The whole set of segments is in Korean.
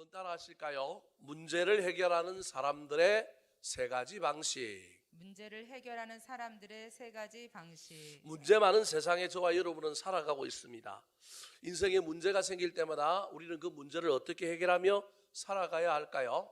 한번 따라 하실까요? 문제를 해결하는 사람들의 세 가지 방식. 문제를 해결하는 사람들의 세 가지 방식. 문제 많은 세상에 저와 여러분은 살아가고 있습니다. 인생에 문제가 생길 때마다 우리는 그 문제를 어떻게 해결하며 살아가야 할까요?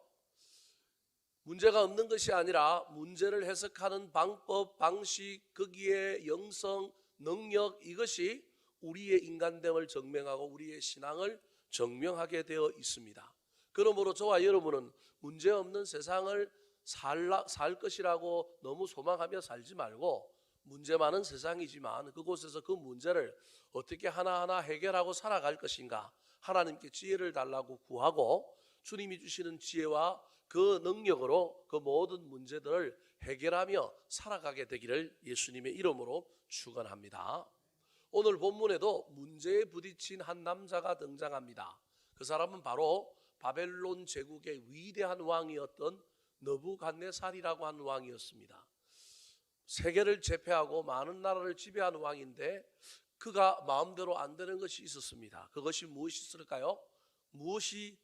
문제가 없는 것이 아니라 문제를 해석하는 방법, 방식, 거기에 영성, 능력, 이것이 우리의 인간됨을 증명하고 우리의 신앙을 증명하게 되어 있습니다. 그러므로 저와 여러분은 문제 없는 세상을 살 것이라고 너무 소망하며 살지 말고, 문제 많은 세상이지만 그곳에서 그 문제를 어떻게 하나하나 해결하고 살아갈 것인가, 하나님께 지혜를 달라고 구하고 주님이 주시는 지혜와 그 능력으로 그 모든 문제들을 해결하며 살아가게 되기를 예수님의 이름으로 축원합니다. 오늘 본문에도 문제에 부딪힌 한 남자가 등장합니다. 그 사람은 바로 바벨론 제국의 위대한 왕이었던 느부갓네살이라고 하는 왕이었습니다. 세계를 제패하고 많은 나라를 지배한 왕인데 그가 마음대로 안 되는 것이 있었습니다. 그것이 무엇이 있을까요? 무엇이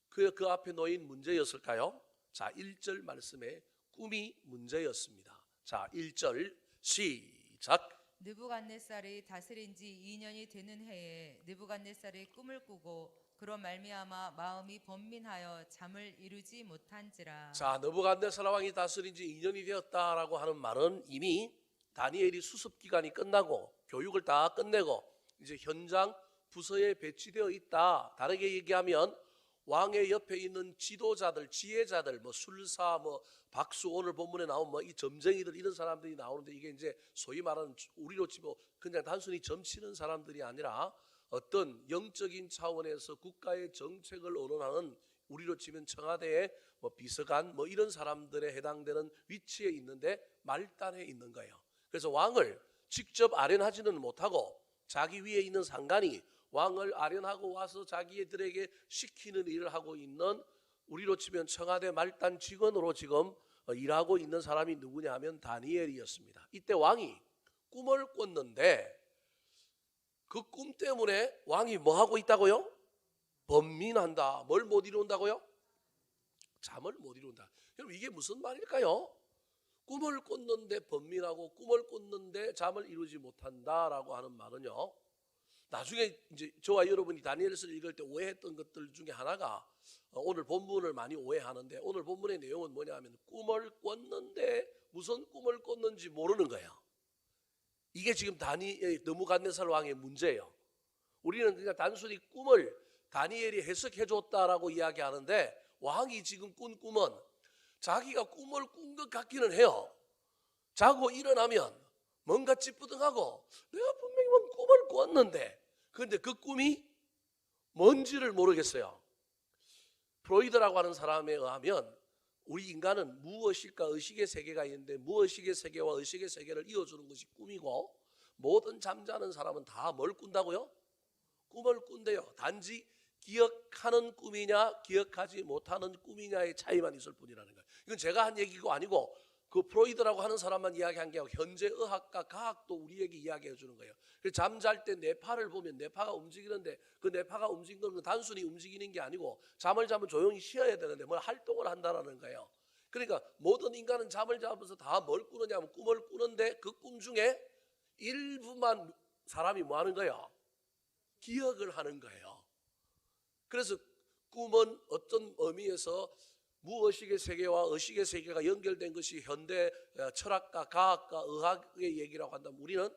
그 앞에 놓인 문제였을까요? 자, 1절 말씀에 꿈이 문제였습니다. 자, 1절 시작. 느부갓네살이 다스린 지 2년이 되는 해에 느부갓네살이 꿈을 꾸고 그로 말미암아 마음이 번민하여 잠을 이루지 못한지라. 자, 느부갓네살 왕이 다스린 지 2년이 되었다라고 하는 말은 이미 다니엘이 수습 기간이 끝나고 교육을 다 끝내고 이제 현장 부서에 배치되어 있다. 다르게 얘기하면 왕의 옆에 있는 지도자들, 지혜자들, 술사, 박수, 오늘 본문에 나온 이 점쟁이들, 이런 사람들이 나오는데, 이게 이제 소위 말하는 우리로 치면 그냥 단순히 점치는 사람들이 아니라 어떤 영적인 차원에서 국가의 정책을 언론하는, 우리로 치면 청와대의 비서관 이런 사람들에 해당되는 위치에 있는데 말단에 있는 거예요. 그래서 왕을 직접 아련하지는 못하고 자기 위에 있는 상관이 왕을 아련하고 와서 자기들에게 시키는 일을 하고 있는, 우리로 치면 청와대 말단 직원으로 지금 일하고 있는 사람이 누구냐 하면 다니엘이었습니다. 이때 왕이 꿈을 꿨는데 그 꿈 때문에 왕이 뭐 하고 있다고요? 번민한다. 뭘 못 이룬다고요? 잠을 못 이룬다. 그럼 이게 무슨 말일까요? 꿈을 꿨는데 번민하고 꿈을 꿨는데 잠을 이루지 못한다라고 하는 말은요, 나중에 이제 저와 여러분이 다니엘서를 읽을 때 오해했던 것들 중에 하나가, 오늘 본문을 많이 오해하는데, 오늘 본문의 내용은 뭐냐면 꿈을 꿨는데 무슨 꿈을 꿨는지 모르는 거예요. 이게 지금 느부갓네살 왕의 문제예요. 우리는 그냥 단순히 꿈을 다니엘이 해석해 줬다라고 이야기하는데, 왕이 지금 꾼 꿈은 자기가 꿈을 꾼 것 같기는 해요. 자고 일어나면 뭔가 찌뿌둥하고 내가 분명히 꿈을 꿨는데, 그런데 그 꿈이 뭔지를 모르겠어요. 프로이드라고 하는 사람에 의하면 우리 인간은 무의식과 의식의 세계가 있는데, 무의식의 세계와 의식의 세계를 이어주는 것이 꿈이고, 모든 잠자는 사람은 다 뭘 꾼다고요? 꿈을 꾼대요. 단지 기억하는 꿈이냐 기억하지 못하는 꿈이냐의 차이만 있을 뿐이라는 거예요. 이건 제가 한 얘기가 아니고 그 프로이드라고 하는 사람만 이야기한 게 아니고 현재 의학과 과학도 우리에게 이야기해 주는 거예요. 그래서 잠잘 때 뇌파를 보면 뇌파가 움직이는데, 그 뇌파가 움직이는 건 단순히 움직이는 게 아니고 잠을 자면 조용히 쉬어야 되는데 뭘 활동을 한다는 거예요. 그러니까 모든 인간은 잠을 자면서 다 뭘 꾸느냐 하면 꿈을 꾸는데, 그 꿈 중에 일부만 사람이 뭐 하는 거예요? 기억을 하는 거예요. 그래서 꿈은 어떤 의미에서 무의식의 세계와 의식의 세계가 연결된 것이 현대 철학과 과학과 의학의 얘기라고 한다면, 우리는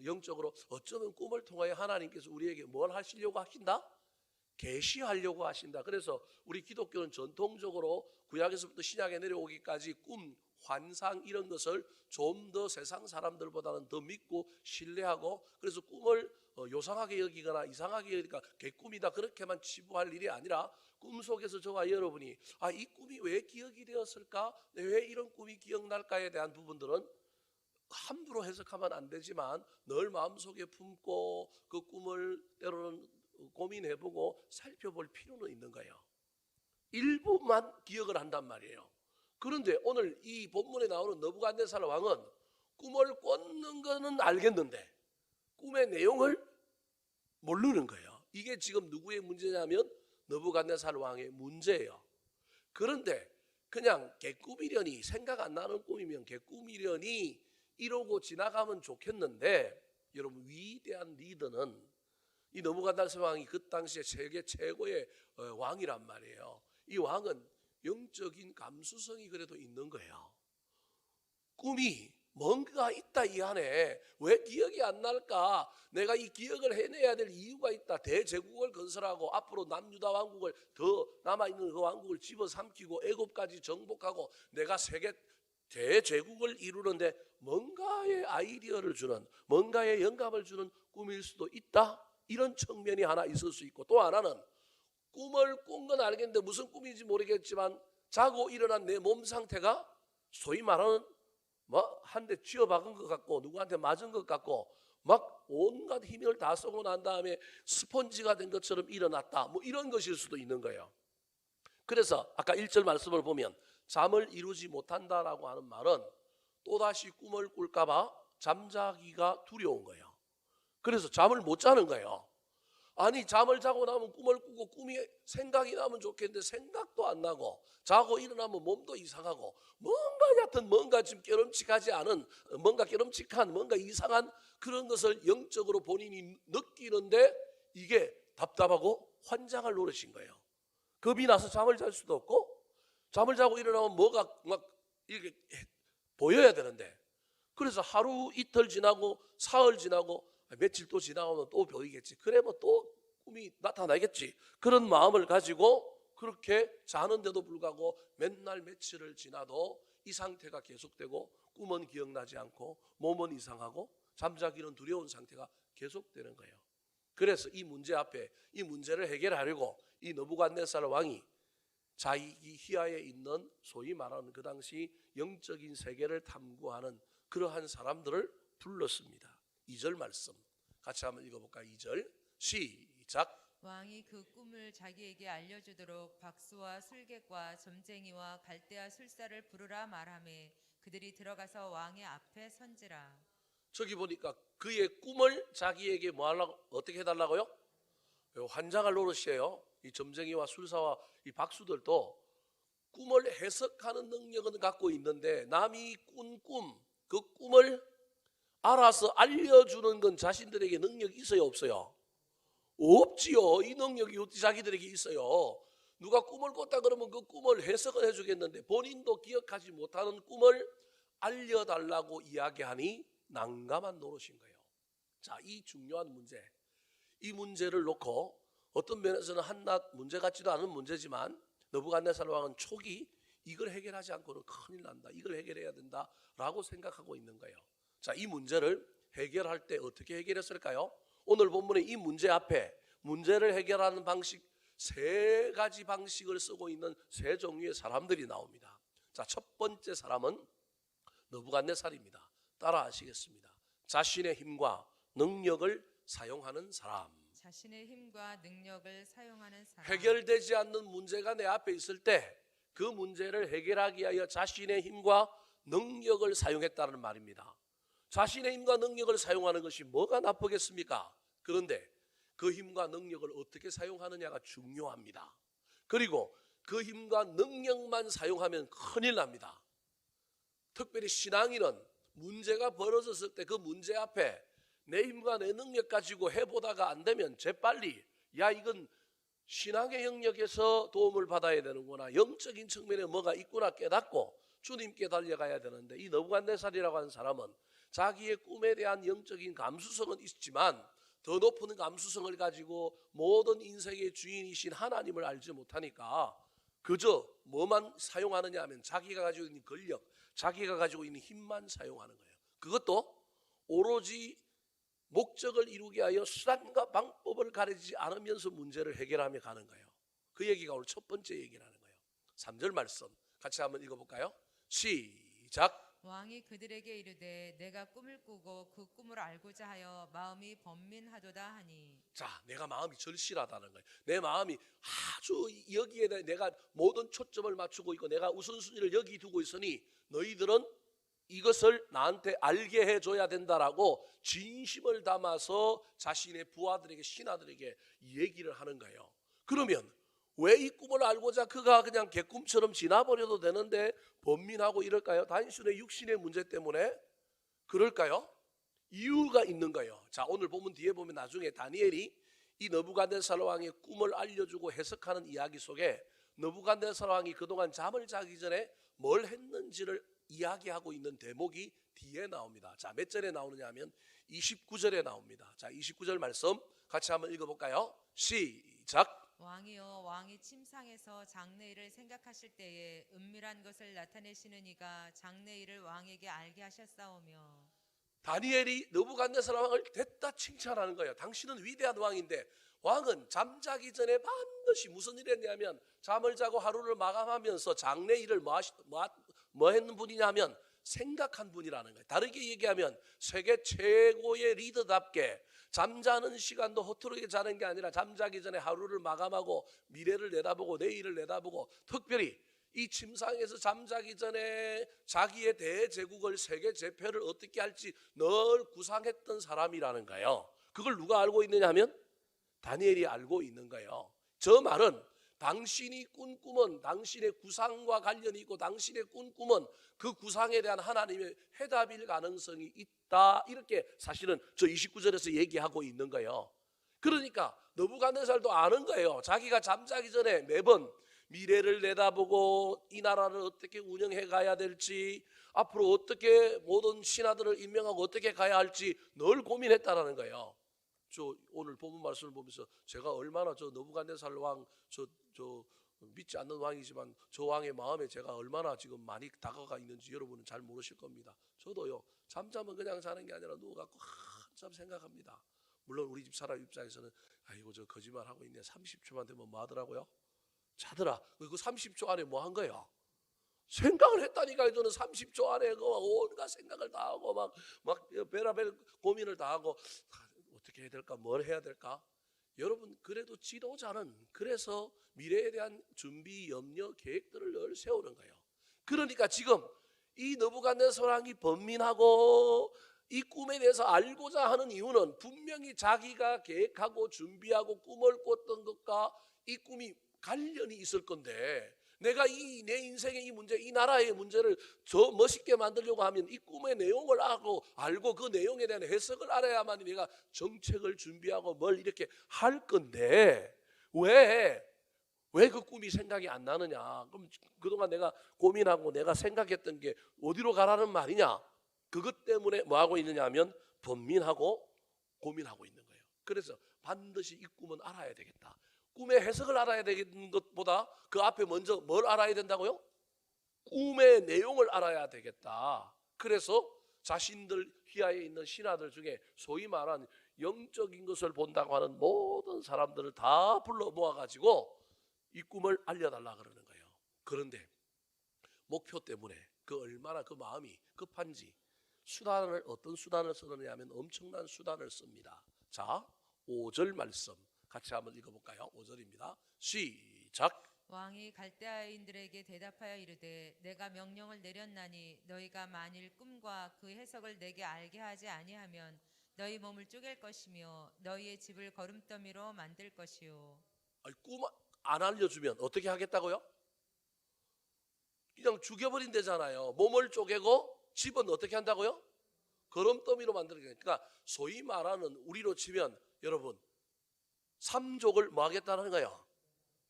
영적으로 어쩌면 꿈을 통하여 하나님께서 우리에게 뭘 하시려고 하신다? 계시하려고 하신다. 그래서 우리 기독교는 전통적으로 구약에서부터 신약에 내려오기까지 꿈, 환상 이런 것을 좀 더 세상 사람들보다는 더 믿고 신뢰하고, 그래서 꿈을 요상하게 여기거나 이상하게 여기니까 개꿈이다 그렇게만 치부할 일이 아니라, 꿈속에서 저와 여러분이 이 꿈이 왜 기억이 되었을까? 왜 이런 꿈이 기억날까에 대한 부분들은 함부로 해석하면 안 되지만 늘 마음속에 품고 그 꿈을 때로는 고민해보고 살펴볼 필요는 있는 거예요. 일부만 기억을 한단 말이에요. 그런데 오늘 이 본문에 나오는 느부갓네살 왕은 꿈을 꿨는 거는 알겠는데 꿈의 내용을 모르는 거예요. 이게 지금 누구의 문제냐면 느부갓네살 왕의 문제예요. 그런데 그냥 개꾸미련이 생각 안 나는 꿈이면 개꾸미련이 이러고 지나가면 좋겠는데, 여러분 위대한 리더는 이 느부갓네살 왕이 그 당시에 세계 최고의 왕이란 말이에요. 이 왕은 영적인 감수성이 그래도 있는 거예요. 꿈이 뭔가 있다 이 안에. 왜 기억이 안 날까? 내가 이 기억을 해내야 될 이유가 있다. 대제국을 건설하고 앞으로 남유다 왕국을, 더 남아있는 그 왕국을 집어삼키고 애굽까지 정복하고 내가 세계 대제국을 이루는데 뭔가의 아이디어를 주는, 뭔가의 영감을 주는 꿈일 수도 있다. 이런 측면이 하나 있을 수 있고, 또 하나는 꿈을 꾼 건 알겠는데 무슨 꿈인지 모르겠지만 자고 일어난 내 몸 상태가 소위 말하는 뭐 한 대 쥐어박은 것 같고 누구한테 맞은 것 같고 막 온갖 힘을 다 쏘고 난 다음에 스펀지가 된 것처럼 일어났다, 뭐 이런 것일 수도 있는 거예요. 그래서 아까 1절 말씀을 보면 잠을 이루지 못한다라고 하는 말은 또다시 꿈을 꿀까 봐 잠자기가 두려운 거예요. 그래서 잠을 못 자는 거예요. 아니, 잠을 자고 나면 꿈을 꾸고 꿈이 생각이 나면 좋겠는데 생각도 안 나고, 자고 일어나면 몸도 이상하고, 뭔가 얕은, 뭔가 지금 깨름칙하지 않은, 뭔가 깨름칙한, 뭔가 이상한 그런 것을 영적으로 본인이 느끼는데 이게 답답하고 환장을 노릇인 거예요. 겁이 나서 잠을 잘 수도 없고, 잠을 자고 일어나면 뭐가 막 이렇게 보여야 되는데, 그래서 하루 이틀 지나고 사흘 지나고 며칠 또 지나가면 또 보이겠지. 그러면 또 꿈이 나타나겠지. 그런 마음을 가지고 그렇게 자는데도 불구하고 맨날 며칠을 지나도 이 상태가 계속되고 꿈은 기억나지 않고 몸은 이상하고 잠자기는 두려운 상태가 계속되는 거예요. 그래서 이 문제 앞에 이 문제를 해결하려고 이 느부갓네살 왕이 자기 희하에 있는 소위 말하는 그 당시 영적인 세계를 탐구하는 그러한 사람들을 불렀습니다. 2절 말씀 같이 한번 읽어볼까요? 2절 시작. 왕이 그 꿈을 자기에게 알려주도록 박수와 술객과 점쟁이와 갈대아 술사를 부르라 말하매 그들이 들어가서 왕의 앞에 선지라. 저기 보니까 그의 꿈을 자기에게 뭐 하려고, 어떻게 해달라고요? 환장할 노릇이에요. 이 점쟁이와 술사와 이 박수들도 꿈을 해석하는 능력은 갖고 있는데 남이 꾼 꿈, 그 꿈을 알아서 알려주는 건 자신들에게 능력이 있어요, 없어요? 없지요. 이 능력이 어떻게 자기들에게 있어요? 누가 꿈을 꿨다 그러면 그 꿈을 해석을 해주겠는데 본인도 기억하지 못하는 꿈을 알려달라고 이야기하니 난감한 노릇인 거예요. 자, 이 중요한 문제, 이 문제를 놓고 어떤 면에서는 한낱 문제 같지도 않은 문제지만 느부갓네살 왕은 초기 이걸 해결하지 않고는 큰일 난다, 이걸 해결해야 된다라고 생각하고 있는 거예요. 자, 이 문제를 해결할 때 어떻게 해결했을까요? 오늘 본문의 이 문제 앞에 문제를 해결하는 방식, 세 가지 방식을 쓰고 있는 세 종류의 사람들이 나옵니다. 자, 첫 번째 사람은 느부갓네살입니다. 따라 하시겠습니다. 자신의 힘과 능력을 사용하는 사람. 자신의 힘과 능력을 사용하는 사람. 해결되지 않는 문제가 내 앞에 있을 때 그 문제를 해결하기 위하여 자신의 힘과 능력을 사용했다는 말입니다. 자신의 힘과 능력을 사용하는 것이 뭐가 나쁘겠습니까? 그런데 그 힘과 능력을 어떻게 사용하느냐가 중요합니다. 그리고 그 힘과 능력만 사용하면 큰일 납니다. 특별히 신앙인은 문제가 벌어졌을 때 그 문제 앞에 내 힘과 내 능력 가지고 해보다가 안 되면 재빨리 야, 이건 신앙의 영역에서 도움을 받아야 되는구나, 영적인 측면에 뭐가 있구나 깨닫고 주님께 달려가야 되는데, 이 느부갓네살이라고 하는 사람은 자기의 꿈에 대한 영적인 감수성은 있지만 더 높은 감수성을 가지고 모든 인생의 주인이신 하나님을 알지 못하니까 그저 뭐만 사용하느냐 하면 자기가 가지고 있는 권력, 자기가 가지고 있는 힘만 사용하는 거예요. 그것도 오로지 목적을 이루기 위하여 수단과 방법을 가리지 않으면서 문제를 해결하며 가는 거예요. 그 얘기가 오늘 첫 번째 얘기라는 거예요. 3절 말씀 같이 한번 읽어볼까요? 시작. 왕이 그들에게 이르되 내가 꿈을 꾸고 그 꿈을 알고자 하여 마음이 번민하도다 하니. 자, 내가 마음이 절실하다는 거예요. 내 마음이 아주 여기에 내가 모든 초점을 맞추고 있고 내가 우선순위를 여기 두고 있으니 너희들은 이것을 나한테 알게 해줘야 된다라고 진심을 담아서 자신의 부하들에게, 신하들에게 얘기를 하는 거예요. 그러면 왜 이 꿈을 알고자 그가 그냥 개꿈처럼 지나버려도 되는데 번민하고 이럴까요? 단순히 육신의 문제 때문에 그럴까요? 이유가 있는 거예요. 자, 오늘 보면 뒤에 보면 나중에 다니엘이 이 느부갓네살 왕의 꿈을 알려주고 해석하는 이야기 속에 느부갓네살 왕이 그동안 잠을 자기 전에 뭘 했는지를 이야기하고 있는 대목이 뒤에 나옵니다. 자, 몇 절에 나오느냐 하면 29절에 나옵니다. 자, 29절 말씀 같이 한번 읽어볼까요? 시작. 왕이여, 왕이 침상에서 장래일을 생각하실 때에 은밀한 것을 나타내시는 이가 장래일을 왕에게 알게 하셨사오며. 다니엘이 느부갓네살 왕을 됐다 칭찬하는 거예요. 당신은 위대한 왕인데, 왕은 잠자기 전에 반드시 무슨 일을 했냐면 잠을 자고 하루를 마감하면서 장래일을 뭐 했는 분이냐 하면 생각한 분이라는 거예요. 다르게 얘기하면 세계 최고의 리더답게 잠자는 시간도 허투루게 자는 게 아니라 잠자기 전에 하루를 마감하고 미래를 내다보고 내일을 내다보고, 특별히 이 침상에서 잠자기 전에 자기의 대제국을 세계 제패를 어떻게 할지 늘 구상했던 사람이라는 거예요. 그걸 누가 알고 있느냐 하면 다니엘이 알고 있는 거예요. 저 말은 당신이 꾼 꿈은 당신의 구상과 관련이 있고 당신의 꾼 꿈은 그 구상에 대한 하나님의 해답일 가능성이 있다, 이렇게 사실은 저 29절에서 얘기하고 있는 거예요. 그러니까 느부갓네살도 아는 거예요. 자기가 잠자기 전에 매번 미래를 내다보고 이 나라를 어떻게 운영해 가야 될지, 앞으로 어떻게 모든 신하들을 임명하고 어떻게 가야 할지 늘 고민했다라는 거예요. 저 오늘 본문 말씀을 보면서 제가 얼마나 저 느부갓네살 왕, 저 믿지 않는 왕이지만 저 왕의 마음에 제가 얼마나 지금 많이 다가가 있는지 여러분은 잘 모르실 겁니다. 저도요, 잠자면 그냥 자는 게 아니라 누워갖고 한참 생각합니다. 물론 우리 집 사람 입장에서는 아이고 저 거짓말 하고 있네, 30초만 되면 뭐 하더라고요? 자더라. 그 30초 안에 뭐 한 거예요? 생각을 했다니까요. 저는 30초 안에 그 온갖 생각을 다 하고 막 베라벨 고민을 다 하고 어떻게 해야 될까, 뭘 해야 될까. 여러분, 그래도 지도자는 그래서 미래에 대한 준비, 염려, 계획들을 늘 세우는 거예요. 그러니까 지금 이 느부갓네살 왕이 번민하고 이 꿈에 대해서 알고자 하는 이유는 분명히 자기가 계획하고 준비하고 꿈을 꿨던 것과 이 꿈이 관련이 있을 건데, 내가 내 인생의 이 문제, 이 나라의 문제를 더 멋있게 만들려고 하면 이 꿈의 내용을 알고 그 내용에 대한 해석을 알아야만 내가 정책을 준비하고 뭘 이렇게 할 건데, 왜 그 꿈이 생각이 안 나느냐? 그럼 그동안 내가 고민하고 내가 생각했던 게 어디로 가라는 말이냐? 그것 때문에 뭐 하고 있느냐 하면 번민하고 고민하고 있는 거예요. 그래서 반드시 이 꿈은 알아야 되겠다. 꿈의 해석을 알아야 되는 것보다 그 앞에 먼저 뭘 알아야 된다고요? 꿈의 내용을 알아야 되겠다. 그래서 자신들 휘하에 있는 신하들 중에 소위 말한 영적인 것을 본다고 하는 모든 사람들을 다 불러 모아가지고 이 꿈을 알려달라 그러는 거예요. 그런데 목표 때문에 그 얼마나 그 마음이 급한지 어떤 수단을 쓰느냐 하면 엄청난 수단을 씁니다. 자, 5절 말씀 같이 한번 읽어볼까요? 5절입니다. 시작. 왕이 갈대아인들에게 대답하여 이르되 내가 명령을 내렸나니 너희가 만일 꿈과 그 해석을 내게 알게 하지 아니하면 너희 몸을 쪼갤 것이며 너희의 집을 거름더미로 만들 것이요. 꿈 안 알려주면 어떻게 하겠다고요? 그냥 죽여버린대잖아요. 몸을 쪼개고 집은 어떻게 한다고요? 거름더미로 만들겠다. 그러니까 소위 말하는 우리로 치면 여러분 3족을 뭐 하겠다는 거예요?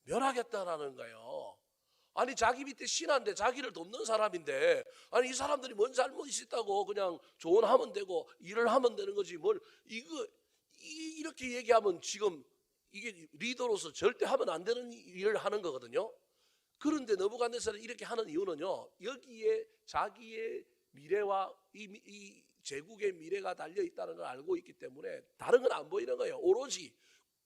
멸하겠다라는 거예요. 아니 자기 밑에 신하인데 자기를 돕는 사람인데, 아니 이 사람들이 뭔 잘못이 있다고 그냥 조언하면 되고 일을 하면 되는 거지 뭘 이렇게 얘기하면 지금 이게 리더로서 절대 하면 안 되는 일을 하는 거거든요. 그런데 느부갓네살이 이렇게 하는 이유는요, 여기에 자기의 미래와 이 제국의 미래가 달려 있다는 걸 알고 있기 때문에 다른 건 안 보이는 거예요. 오로지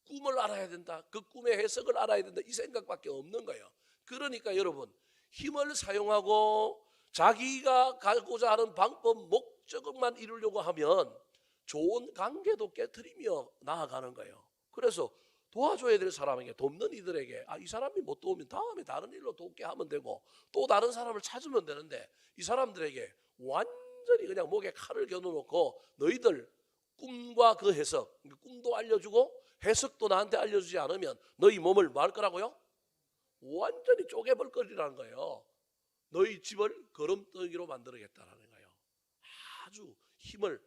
꿈을 알아야 된다, 그 꿈의 해석을 알아야 된다, 이 생각밖에 없는 거예요. 그러니까 여러분, 힘을 사용하고 자기가 가고자 하는 방법, 목적만 이루려고 하면 좋은 관계도 깨트리며 나아가는 거예요. 그래서 도와줘야 될 사람에게, 돕는 이들에게 이 사람이 못 도우면 다음에 다른 일로 돕게 하면 되고 또 다른 사람을 찾으면 되는데, 이 사람들에게 완전히 그냥 목에 칼을 겨누놓고 너희들 꿈과 그 해석, 꿈도 알려주고 해석도 나한테 알려주지 않으면 너희 몸을 뭐 할 거라고요? 완전히 쪼개볼 거리라는 거예요. 너희 집을 거름덩이로 만들어야겠다라는 거예요. 아주 힘을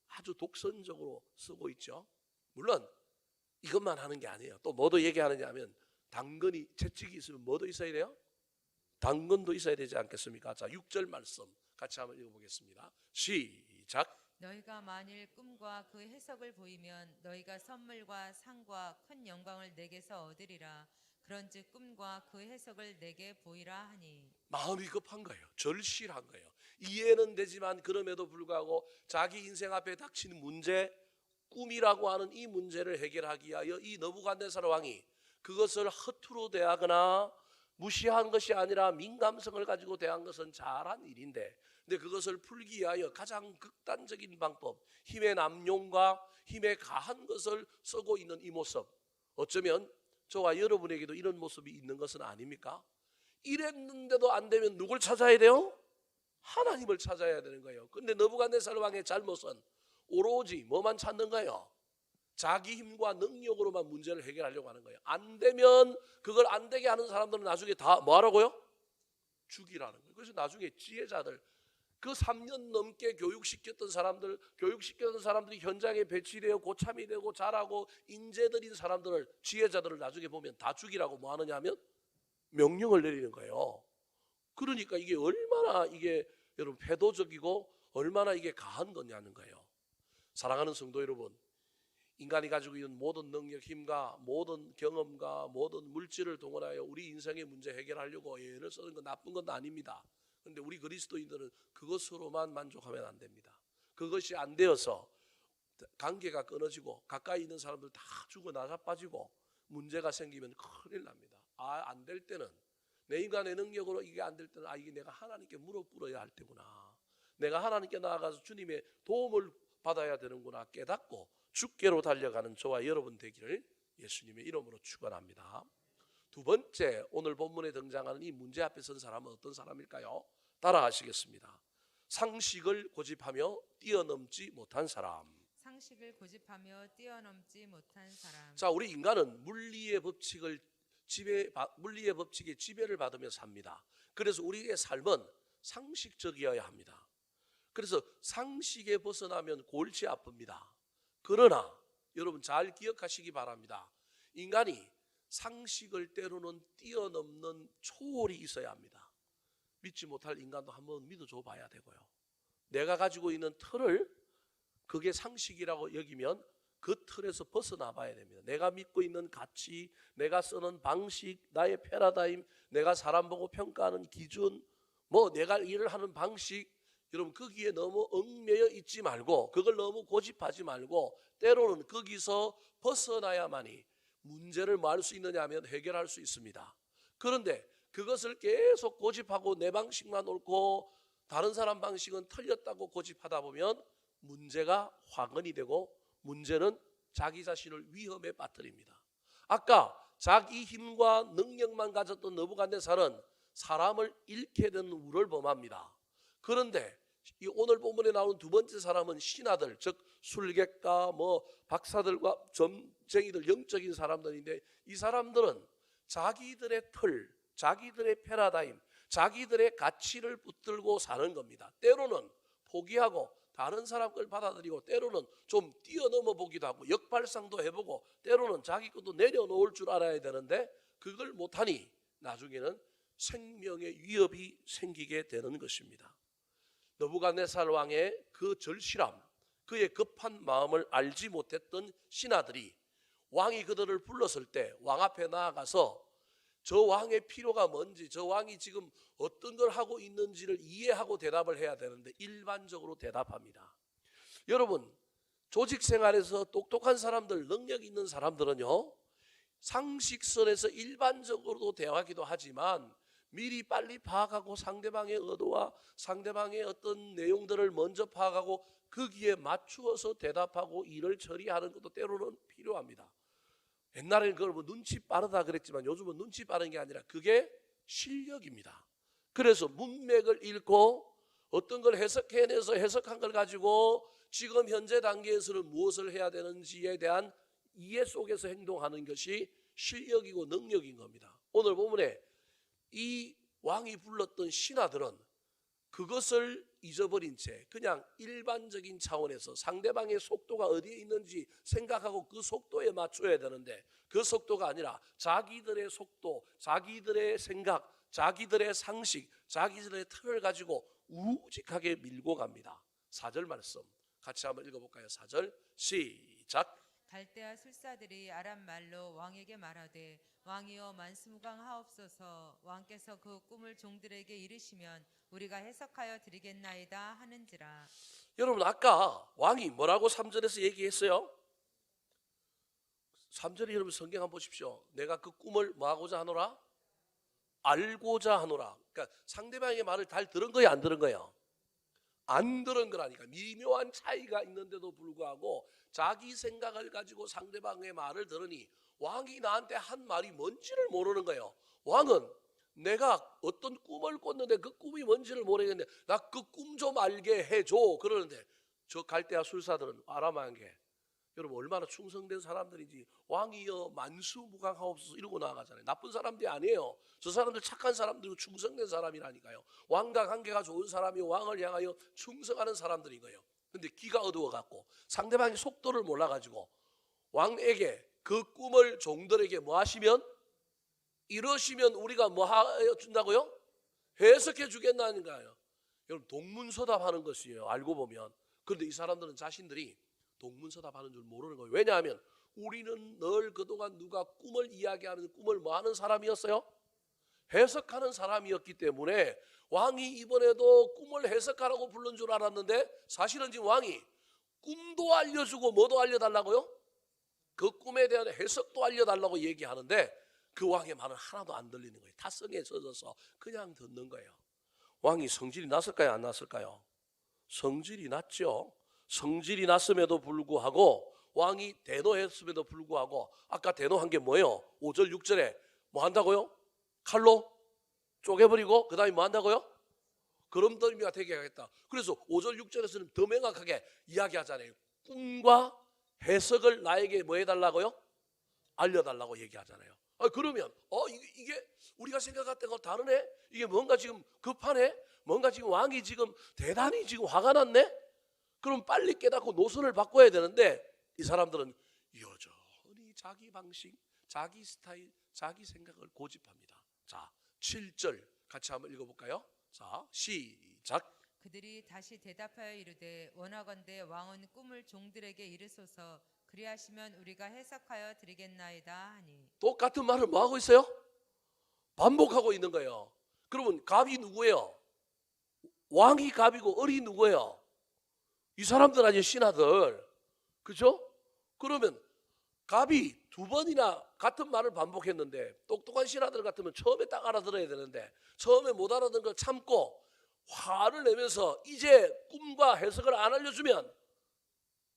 아주 독선적으로 쓰고 있죠. 물론 이것만 하는 게 아니에요. 또 뭐도 얘기하느냐 하면 당근이 채찍이 있으면 뭐도 있어야 돼요? 당근도 있어야 되지 않겠습니까? 자, 6절 말씀 같이 한번 읽어보겠습니다. 시작. 너희가 만일 꿈과 그 해석을 보이면 너희가 선물과 상과 큰 영광을 내게서 얻으리라. 그런즉 꿈과 그 해석을 내게 보이라 하니. 마음이 급한 거예요. 절실한 거예요. 이해는 되지만 그럼에도 불구하고 자기 인생 앞에 닥치는 문제, 꿈이라고 하는 이 문제를 해결하기 위하여 이 느부갓네살 왕이 그것을 허투루 대하거나 무시한 것이 아니라 민감성을 가지고 대한 것은 잘한 일인데, 근데 그것을 풀기 위하여 가장 극단적인 방법, 힘의 남용과 힘의 가한 것을 쓰고 있는 이 모습, 어쩌면 저와 여러분에게도 이런 모습이 있는 것은 아닙니까? 이랬는데도 안 되면 누굴 찾아야 돼요? 하나님을 찾아야 되는 거예요. 근데 느부갓네살 왕의 잘못은 오로지 뭐만 찾는 거예요? 자기 힘과 능력으로만 문제를 해결하려고 하는 거예요. 안 되면 그걸 안 되게 하는 사람들은 나중에 다 뭐 하라고요? 죽이라는 거예요. 그래서 나중에 지혜자들, 그 3년 넘게 교육시켰던 사람들이 현장에 배치되어 고참이 되고 잘하고 인재들인 사람들을, 지혜자들을 나중에 보면 다 죽이라고 뭐 하느냐 하면 명령을 내리는 거예요. 그러니까 이게 얼마나 이게 여러분 패도적이고 얼마나 이게 가한 거냐는 거예요. 사랑하는 성도 여러분, 인간이 가지고 있는 모든 능력, 힘과 모든 경험과 모든 물질을 동원하여 우리 인생의 문제 해결하려고 애를 쓰는 건 나쁜 건 아닙니다. 그런데 우리 그리스도인들은 그것으로만 만족하면 안 됩니다. 그것이 안 되어서 관계가 끊어지고 가까이 있는 사람들 다 죽어 나자빠지고 문제가 생기면 큰일 납니다. 안 될 때는, 내 인간의 능력으로 이게 안 될 때는 이게 내가 하나님께 무릎 꿇어야 할 때구나, 내가 하나님께 나아가서 주님의 도움을 받아야 되는구나 깨닫고 주께로 달려가는 저와 여러분 되기를 예수님의 이름으로 축원합니다. 두 번째, 오늘 본문에 등장하는 이 문제 앞에 선 사람은 어떤 사람일까요? 따라하시겠습니다. 상식을 고집하며 뛰어넘지 못한 사람. 상식을 고집하며 뛰어넘지 못한 사람. 자, 우리 인간은 물리의 법칙에 지배를 받으며 삽니다. 그래서 우리의 삶은 상식적이어야 합니다. 그래서 상식에 벗어나면 골치 아픕니다. 그러나 여러분 잘 기억하시기 바랍니다. 인간이 상식을 때로는 뛰어넘는 초월이 있어야 합니다. 믿지 못할 인간도 한번 믿어줘 봐야 되고요. 내가 가지고 있는 틀을 그게 상식이라고 여기면 그 틀에서 벗어나 봐야 됩니다. 내가 믿고 있는 가치, 내가 쓰는 방식, 나의 패러다임, 내가 사람 보고 평가하는 기준, 내가 일을 하는 방식, 여러분 거기에 너무 얽매여 있지 말고, 그걸 너무 고집하지 말고, 때로는 거기서 벗어나야만이 문제를 뭐 할 수 있느냐 하면 해결할 수 있습니다. 그런데 그것을 계속 고집하고 내 방식만 옳고 다른 사람 방식은 틀렸다고 고집하다 보면 문제가 화근이 되고 문제는 자기 자신을 위험에 빠뜨립니다. 아까 자기 힘과 능력만 가졌던 느부갓네살은 사람을 잃게 된 우를 범합니다. 그런데 이 오늘 본문에 나오는 두 번째 사람은 신하들, 즉 술객가, 박사들과 점쟁이들, 영적인 사람들인데, 이 사람들은 자기들의 틀, 자기들의 패러다임, 자기들의 가치를 붙들고 사는 겁니다. 때로는 포기하고 다른 사람 걸 받아들이고, 때로는 좀 뛰어넘어 보기도 하고 역발상도 해보고, 때로는 자기 것도 내려놓을 줄 알아야 되는데 그걸 못하니 나중에는 생명의 위협이 생기게 되는 것입니다. 느부갓네살 왕의 그 절실함, 그의 급한 마음을 알지 못했던 신하들이 왕이 그들을 불렀을 때 왕 앞에 나아가서 저 왕의 필요가 뭔지, 저 왕이 지금 어떤 걸 하고 있는지를 이해하고 대답을 해야 되는데 일반적으로 대답합니다. 여러분, 조직 생활에서 똑똑한 사람들, 능력 있는 사람들은요, 상식선에서 일반적으로도 대화하기도 하지만 미리 빨리 파악하고 상대방의 의도와 상대방의 어떤 내용들을 먼저 파악하고 거기에 맞추어서 대답하고 일을 처리하는 것도 때로는 필요합니다. 옛날에는 그걸 눈치 빠르다 그랬지만 요즘은 눈치 빠른 게 아니라 그게 실력입니다. 그래서 문맥을 읽고 어떤 걸 해석해내서 해석한 걸 가지고 지금 현재 단계에서는 무엇을 해야 되는지에 대한 이해 속에서 행동하는 것이 실력이고 능력인 겁니다. 오늘 본문에 이 왕이 불렀던 신하들은 그것을 잊어버린 채 그냥 일반적인 차원에서 상대방의 속도가 어디에 있는지 생각하고 그 속도에 맞춰야 되는데 그 속도가 아니라 자기들의 속도, 자기들의 생각, 자기들의 상식, 자기들의 틀을 가지고 우직하게 밀고 갑니다. 4절 말씀 같이 한번 읽어볼까요? 4절 시작. 갈대아 술사들이 아람 말로 왕에게 말하되 왕이여 만수무강하옵소서. 왕께서 그 꿈을 종들에게 이르시면 우리가 해석하여 드리겠나이다 하는지라. 여러분 아까 왕이 뭐라고 3절에서 얘기했어요? 3절에 여러분 성경 한번 보십시오. 내가 그 꿈을 뭐하고자 하노라? 알고자 하노라. 그러니까 상대방의 말을 잘 들은 거야 안 들은 거야? 안 들은 거라니까. 미묘한 차이가 있는데도 불구하고 자기 생각을 가지고 상대방의 말을 들으니 왕이 나한테 한 말이 뭔지를 모르는 거예요. 왕은 내가 어떤 꿈을 꿨는데 그 꿈이 뭔지를 모르겠는데 나 그 꿈 좀 알게 해줘 그러는데 저 갈대아 술사들은 아람한 게 여러분 얼마나 충성된 사람들인지 왕이여 만수무강하옵소서 이러고 나아가잖아요. 나쁜 사람들이 아니에요. 저 사람들 착한 사람들이고 충성된 사람이라니까요. 왕과 관계가 좋은 사람이 왕을 향하여 충성하는 사람들인 거예요. 근데 귀가 어두워갖고 상대방의 속도를 몰라가지고 왕에게 그 꿈을 종들에게 뭐 하시면 이러시면 우리가 뭐 해준다고요? 해석해 주겠다는 거예요. 여러분 동문서답하는 것이에요. 알고 보면. 그런데 이 사람들은 자신들이 동문서답하는 줄 모르는 거예요. 왜냐하면 우리는 늘 그동안 누가 꿈을 이야기하는 꿈을 뭐 하는 사람이었어요? 해석하는 사람이었기 때문에 왕이 이번에도 꿈을 해석하라고 부른 줄 알았는데 사실은 지금 왕이 꿈도 알려주고 뭐도 알려달라고요? 그 꿈에 대한 해석도 알려달라고 얘기하는데 그 왕의 말은 하나도 안 들리는 거예요. 타성에 젖어서 그냥 듣는 거예요. 왕이 성질이 났을까요? 안 났을까요? 성질이 났죠. 성질이 났음에도 불구하고 왕이 대노했음에도 불구하고 아까 대노한 게 뭐예요? 5절 6절에 뭐 한다고요? 칼로 쪼개버리고 그 다음에 뭐 한다고요? 그럼더미가 되게 하겠다. 그래서 5절 6절에서는 더 명확하게 이야기하잖아요. 꿈과 해석을 나에게 뭐 해달라고요? 알려달라고 얘기하잖아요. 그러면 이게 우리가 생각했던 거 다르네? 이게 뭔가 지금 급하네? 뭔가 지금 왕이 지금 대단히 지금 화가 났네? 그럼 빨리 깨닫고 노선을 바꿔야 되는데 이 사람들은 여전히 자기 방식, 자기 스타일, 자기 생각을 고집합니다. 자, 7절 같이 한번 읽어볼까요? 자, 시작. 그들이 다시 대답하여 이르되 원하건대 왕은 꿈을 종들에게 이르소서. 그리하시면 우리가 해석하여 드리겠나이다 하니. 똑같은 말을 뭐 하고 있어요? 반복하고 있는 거예요. 그러면 갑이 누구예요? 왕이 갑이고 을이 누구예요? 이 사람들 아니에요, 신하들. 그죠? 그러면 갑이 두 번이나 같은 말을 반복했는데 똑똑한 신하들 같으면 처음에 딱 알아들어야 되는데 처음에 못 알아듣는 걸 참고 화를 내면서 이제 꿈과 해석을 안 알려주면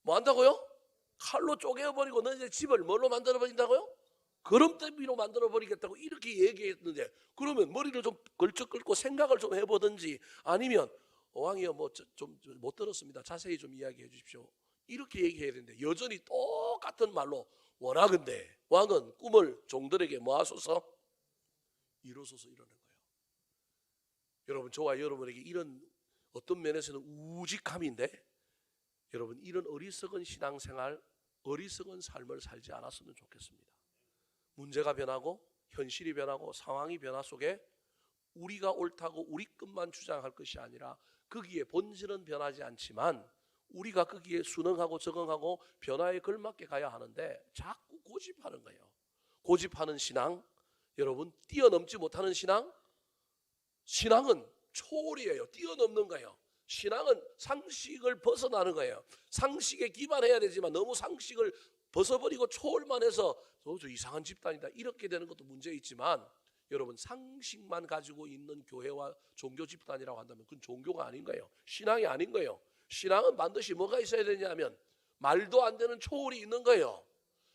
뭐 한다고요? 칼로 쪼개버리고 너희들 집을 뭘로 만들어버린다고요? 그럼더미로 만들어버리겠다고 이렇게 얘기했는데 그러면 머리를 좀 걸쩍 긁고 생각을 좀 해보든지 아니면 왕이요 뭐 좀 못 들었습니다. 자세히 좀 이야기해 주십시오. 이렇게 얘기해야 되는데 여전히 똑같은 말로 원하건대 왕은 꿈을 종들에게 뭐 하소서? 이루소서 이러는 거예요. 여러분 저와 여러분에게 이런 어떤 면에서는 우직함인데 여러분 이런 어리석은 신앙생활, 어리석은 삶을 살지 않았으면 좋겠습니다. 문제가 변하고 현실이 변하고 상황이 변화 속에 우리가 옳다고 우리 것만 주장할 것이 아니라 거기에 본질은 변하지 않지만 우리가 거기에 순응하고 적응하고 변화에 걸맞게 가야 하는데 자꾸 고집하는 거예요. 고집하는 신앙, 여러분 뛰어넘지 못하는 신앙, 신앙은 초월이에요. 뛰어넘는 거예요. 신앙은 상식을 벗어나는 거예요. 상식에 기반해야 되지만 너무 상식을 벗어버리고 초월만 해서 저 이상한 집단이다 이렇게 되는 것도 문제 있지만 여러분 상식만 가지고 있는 교회와 종교 집단이라고 한다면 그건 종교가 아닌 거예요. 신앙이 아닌 거예요. 신앙은 반드시 뭐가 있어야 되냐면 말도 안 되는 초월이 있는 거예요.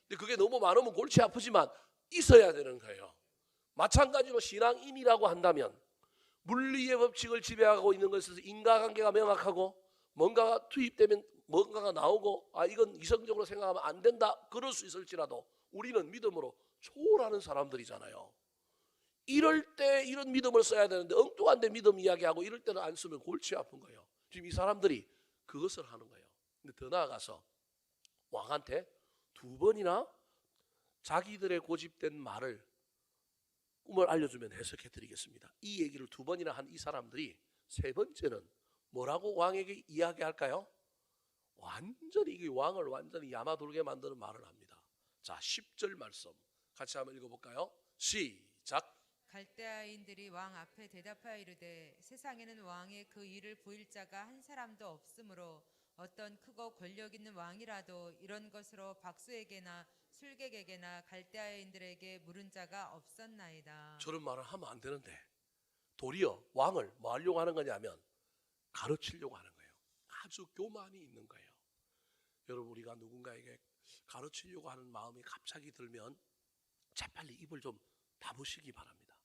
근데 그게 너무 많으면 골치 아프지만 있어야 되는 거예요. 마찬가지로 신앙인이라고 한다면 물리의 법칙을 지배하고 있는 것에서 인과관계가 명확하고 뭔가가 투입되면 뭔가가 나오고 이건 이성적으로 생각하면 안 된다 그럴 수 있을지라도 우리는 믿음으로 초월하는 사람들이잖아요. 이럴 때 이런 믿음을 써야 되는데 엉뚱한 데 믿음 이야기하고 이럴 때는 안 쓰면 골치 아픈 거예요. 지금 이 사람들이 그것을 하는 거예요. 근데 더 나아가서 왕한테 2번이나 자기들의 고집된 말을 꿈을 알려주면 해석해 드리겠습니다. 이 얘기를 2번이나 한 이 사람들이 3번째는 뭐라고 왕에게 이야기할까요? 완전히 이 왕을 완전히 야마돌게 만드는 말을 합니다. 자, 10절 말씀 같이 한번 읽어볼까요? 시작. 갈대아인들이 왕 앞에 대답하여 이르되 세상에는 왕의 그 일을 보일 자가 한 사람도 없으므로 어떤 크고 권력 있는 왕이라도 이런 것으로 박수에게나 술객에게나 갈대아인들에게 물은 자가 없었나이다. 저런 말을 하면 안 되는데 도리어 왕을 뭐 하려고 하는 거냐면 가르치려고 하는 거예요. 아주 교만이 있는 거예요. 여러분, 우리가 누군가에게 가르치려고 하는 마음이 갑자기 들면 재빨리 입을 좀 다무시기 바랍니다.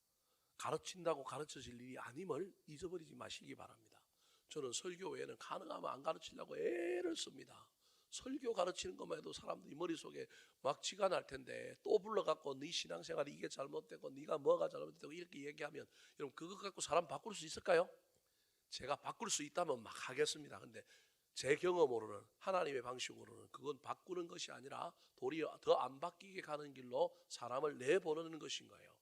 가르친다고 가르쳐질 일이 아님을 잊어버리지 마시기 바랍니다. 저는 설교 외에는 가능하면 안 가르치려고 애를 씁니다. 설교 가르치는 것만 해도 사람들이 머릿속에 막 지가 날 텐데 또 불러갖고 네 신앙생활이 이게 잘못되고 네가 뭐가 잘못되고 이렇게 얘기하면 여러분 그것 갖고 사람 바꿀 수 있을까요? 제가 바꿀 수 있다면 막 하겠습니다. 근데 제 경험으로는 하나님의 방식으로는 그건 바꾸는 것이 아니라 도리어 더 안 바뀌게 가는 길로 사람을 내보내는 것인 거예요.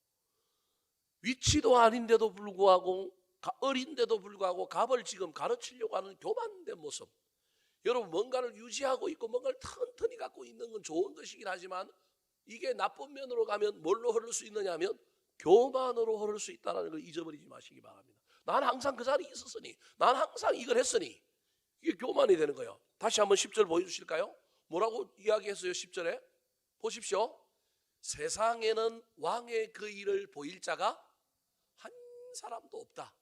위치도 아닌데도 불구하고 어린데도 불구하고 갑을 지금 가르치려고 하는 교만된 모습. 여러분, 뭔가를 유지하고 있고 뭔가를 튼튼히 갖고 있는 건 좋은 것이긴 하지만 이게 나쁜 면으로 가면 뭘로 흐를 수 있느냐 하면 교만으로 흐를 수 있다는 걸 잊어버리지 마시기 바랍니다. 난 항상 그 자리에 있었으니, 난 항상 이걸 했으니, 이게 교만이 되는 거예요. 다시 한번 10절 보여주실까요? 뭐라고 이야기했어요? 10절에 보십시오. 세상에는 왕의 그 일을 보일 자가 한 사람도 없다.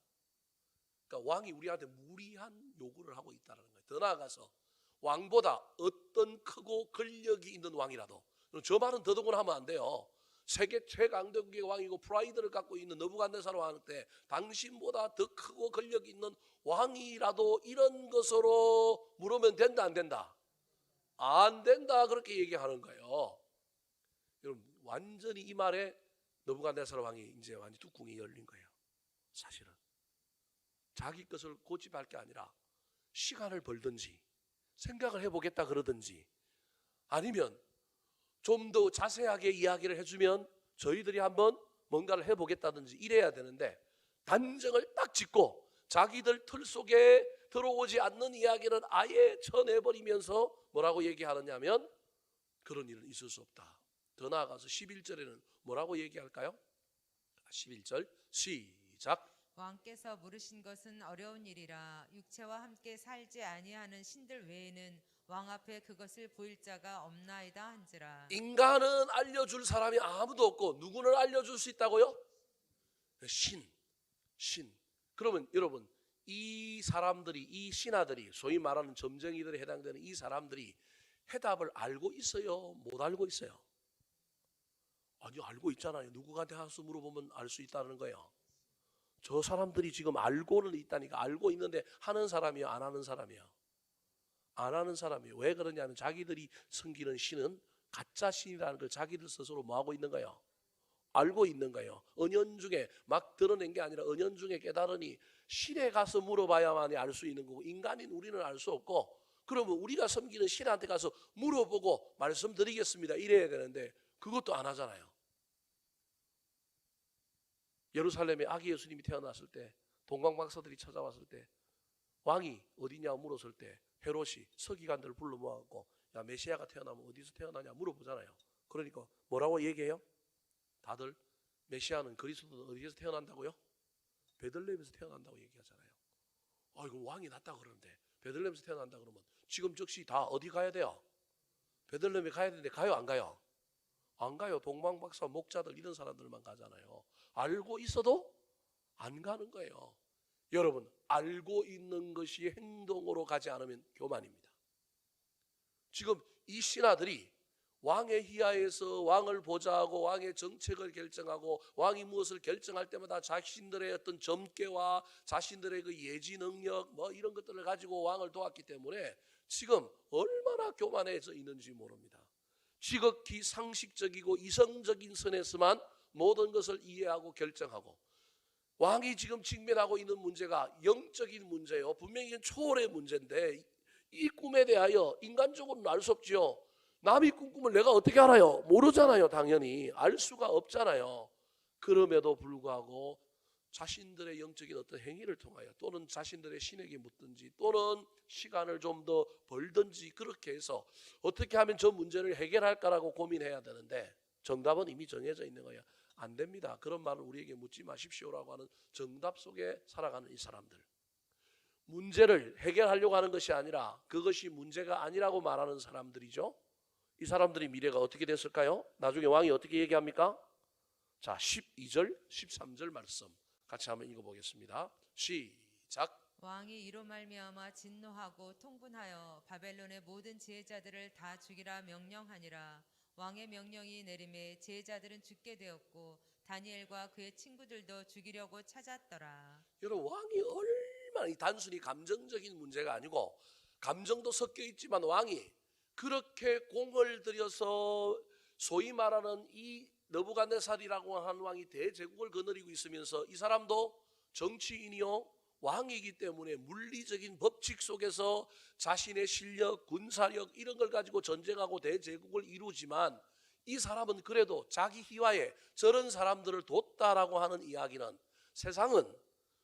그러니까 왕이 우리한테 무리한 요구를 하고 있다는 거예요. 더 나아가서 왕보다 어떤 크고 권력이 있는 왕이라도, 저 말은 더더군 하면 안 돼요. 세계 최강대국의 왕이고 프라이드를 갖고 있는 느부갓네살 왕한테 당신보다 더 크고 권력 있는 왕이라도 이런 것으로 물으면 된다 안 된다? 안 된다, 그렇게 얘기하는 거예요. 여러분, 완전히 이 말에 느부갓네살 왕이 이제 완전 뚜껑이 열린 거예요. 사실은 자기 것을 고집할 게 아니라 시간을 벌든지 생각을 해보겠다 그러든지 아니면 좀 더 자세하게 이야기를 해주면 저희들이 한번 뭔가를 해보겠다든지 이래야 되는데 단정을 딱 짓고 자기들 틀 속에 들어오지 않는 이야기는 아예 쳐내버리면서 뭐라고 얘기하느냐면 그런 일은 있을 수 없다. 더 나아가서 11절에는 뭐라고 얘기할까요? 11절 시작. 왕께서 물으신 것은 어려운 일이라 육체와 함께 살지 아니하는 신들 외에는 왕 앞에 그것을 보일 자가 없나이다 한지라. 인간은 알려줄 사람이 아무도 없고 누구를 알려줄 수 있다고요? 신. 그러면 여러분, 이 사람들이, 이 신하들이, 소위 말하는 점쟁이들에 해당되는 이 사람들이 해답을 알고 있어요? 못 알고 있어요? 아니, 알고 있잖아요. 누구한테 가서 물어보면 알 수 있다는 거예요. 저 사람들이 지금 알고는 있다니까. 알고 있는데 하는 사람이요, 안 하는 사람이요? 안 하는 사람이요. 왜 그러냐면 자기들이 섬기는 신은 가짜 신이라는 걸 자기들 스스로 뭐 하고 있는 거예요? 알고 있는 거예요. 은연중에 막 드러낸 게 아니라 은연중에 깨달으니 신에 가서 물어봐야만이 알 수 있는 거고 인간인 우리는 알 수 없고, 그러면 우리가 섬기는 신한테 가서 물어보고 말씀드리겠습니다 이래야 되는데 그것도 안 하잖아요. 예루살렘에 아기 예수님이 태어났을 때 동방박사들이 찾아왔을 때 왕이 어디냐 물었을 때 헤롯이 서기관들을 불러 모아갖고 야, 메시아가 태어나면 어디서 태어나냐 물어보잖아요. 그러니까 뭐라고 얘기해요? 다들 메시아는 그리스도는 어디에서 태어난다고요? 베들레헴에서 태어난다고 얘기하잖아요. 이거 왕이 낫다 그러는데 베들레헴에서 태어난다 그러면 지금 즉시 다 어디 가야 돼요? 베들레헴에 가야 되는데 가요 안 가요? 안 가요. 동방박사 목자들 이런 사람들만 가잖아요. 알고 있어도 안 가는 거예요. 여러분, 알고 있는 것이 행동으로 가지 않으면 교만입니다. 지금 이 신하들이 왕의 희하에서 왕을 보좌하고 왕의 정책을 결정하고 왕이 무엇을 결정할 때마다 자신들의 어떤 점괘와 자신들의 그 예지 능력 뭐 이런 것들을 가지고 왕을 도왔기 때문에 지금 얼마나 교만해져 있는지 모릅니다. 지극히 상식적이고 이성적인 선에서만 모든 것을 이해하고 결정하고, 왕이 지금 직면하고 있는 문제가 영적인 문제예요. 분명히 이건 초월의 문제인데 이 꿈에 대하여 인간적으로는 알 수 없지요. 남이 꾼 꿈을 내가 어떻게 알아요? 모르잖아요. 당연히 알 수가 없잖아요. 그럼에도 불구하고 자신들의 영적인 어떤 행위를 통하여 또는 자신들의 신에게 묻든지 또는 시간을 좀 더 벌든지 그렇게 해서 어떻게 하면 저 문제를 해결할까라고 고민해야 되는데 정답은 이미 정해져 있는 거예요. 안 됩니다. 그런 말을 우리에게 묻지 마십시오라고 하는 정답 속에 살아가는 이 사람들, 문제를 해결하려고 하는 것이 아니라 그것이 문제가 아니라고 말하는 사람들이죠. 이 사람들의 미래가 어떻게 됐을까요? 나중에 왕이 어떻게 얘기합니까? 자, 12절 13절 말씀 같이 한번 읽어보겠습니다. 시작. 왕이 이로 말미암아 진노하고 통분하여 바벨론의 모든 지혜자들을 다 죽이라 명령하니라. 왕의 명령이 내림에 지혜자들은 죽게 되었고 다니엘과 그의 친구들도 죽이려고 찾았더라. 여러분, 왕이 얼마나 이 단순히 감정적인 문제가 아니고 감정도 섞여 있지만 왕이 그렇게 공을 들여서 소위 말하는 이 느부갓네살이라고 하는 왕이 대제국을 거느리고 있으면서 이 사람도 정치인이요 왕이기 때문에 물리적인 법칙 속에서 자신의 실력, 군사력 이런 걸 가지고 전쟁하고 대제국을 이루지만 이 사람은 그래도 자기 희화에 저런 사람들을 뒀다라고 하는 이야기는 세상은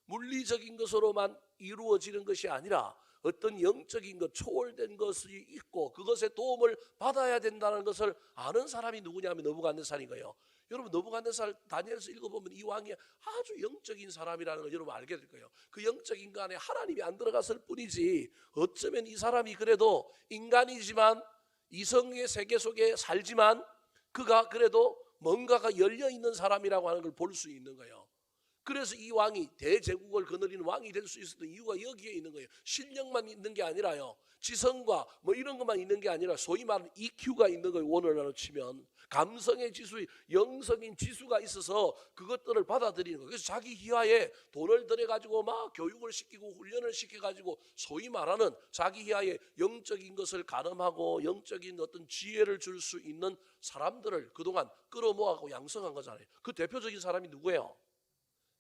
물리적인 것으로만 이루어지는 것이 아니라 어떤 영적인 것, 초월된 것이 있고 그것에 도움을 받아야 된다는 것을 아는 사람이 누구냐면 느부갓네살인 거예요. 여러분, 느부갓네살 다니엘서 읽어보면 이 왕이 아주 영적인 사람이라는 걸 여러분 알게 될 거예요. 그 영적인 거 안에 하나님이 안 들어갔을 뿐이지 어쩌면 이 사람이 그래도 인간이지만 이성의 세계 속에 살지만 그가 그래도 뭔가가 열려있는 사람이라고 하는 걸 볼 수 있는 거예요. 그래서 이 왕이 대제국을 거느리는 왕이 될 수 있었던 이유가 여기에 있는 거예요. 실력만 있는 게 아니라요, 지성과 뭐 이런 것만 있는 게 아니라 소위 말하는 EQ가 있는 거예요. 오늘날로 치면 감성의 지수, 영성인 지수가 있어서 그것들을 받아들이는 거예요. 그래서 자기 희화에 돈을 들여가지고 막 교육을 시키고 훈련을 시켜가지고 소위 말하는 자기 희화에 영적인 것을 가늠하고 영적인 어떤 지혜를 줄 수 있는 사람들을 그동안 끌어모아고 양성한 거잖아요. 그 대표적인 사람이 누구예요?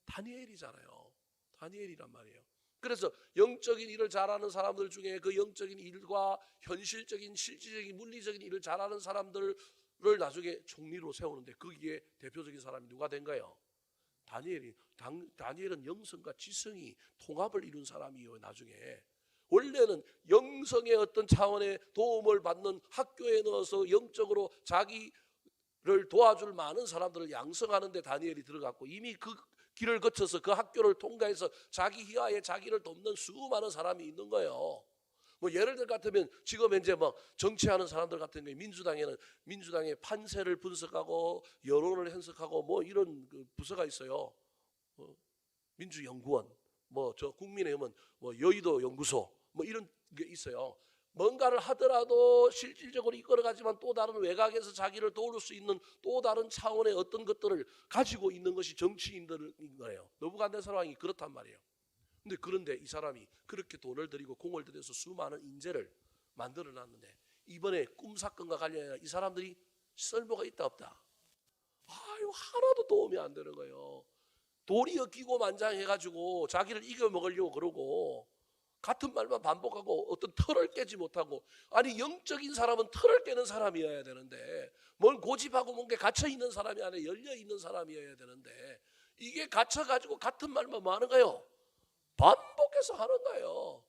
다니엘이잖아요. 다니엘이란 말이에요. 그래서 영적인 일을 잘하는 사람들 중에 그 영적인 일과 현실적인 실질적인 물리적인 일을 잘하는 사람들을 나중에 총리로 세우는데 거기에 대표적인 사람이 누가 된가요? 다니엘이. 다니엘은 영성과 지성이 통합을 이룬 사람이에요. 나중에 원래는 영성의 어떤 차원의 도움을 받는 학교에 넣어서 영적으로 자기를 도와줄 많은 사람들을 양성하는 데 다니엘이 들어갔고 이미 그 길을 거쳐서 그 학교를 통과해서 자기 희화에 자기를 돕는 수많은 사람이 있는 거예요. 뭐 예를 들 같으면 지금 현재 뭐 정치하는 사람들 같은 경우에 민주당의 판세를 분석하고 여론을 해석하고 뭐 이런 그 부서가 있어요. 민주연구원, 뭐 저 국민의힘은 뭐 여의도 연구소 뭐 이런 게 있어요. 뭔가를 하더라도 실질적으로 이끌어가지만 또 다른 외곽에서 자기를 도울 수 있는 또 다른 차원의 어떤 것들을 가지고 있는 것이 정치인들인 거예요. 느부갓네살 왕이 그렇단 말이에요. 그런데 이 사람이 그렇게 돈을 들이고 공을 들여서 수많은 인재를 만들어 놨는데 이번에 꿈 사건과 관련해 이 사람들이 쓸모가 있다 없다? 아유, 하나도 도움이 안 되는 거예요. 도리어 기고만장해가지고 자기를 이겨 먹으려고 그러고 같은 말만 반복하고 어떤 틀을 깨지 못하고, 아니 영적인 사람은 틀을 깨는 사람이어야 되는데 뭘 고집하고 뭔가 갇혀있는 사람이 아니라 열려있는 사람이어야 되는데 이게 갇혀가지고 같은 말만 뭐 하는 거예요? 반복해서 하는 거예요.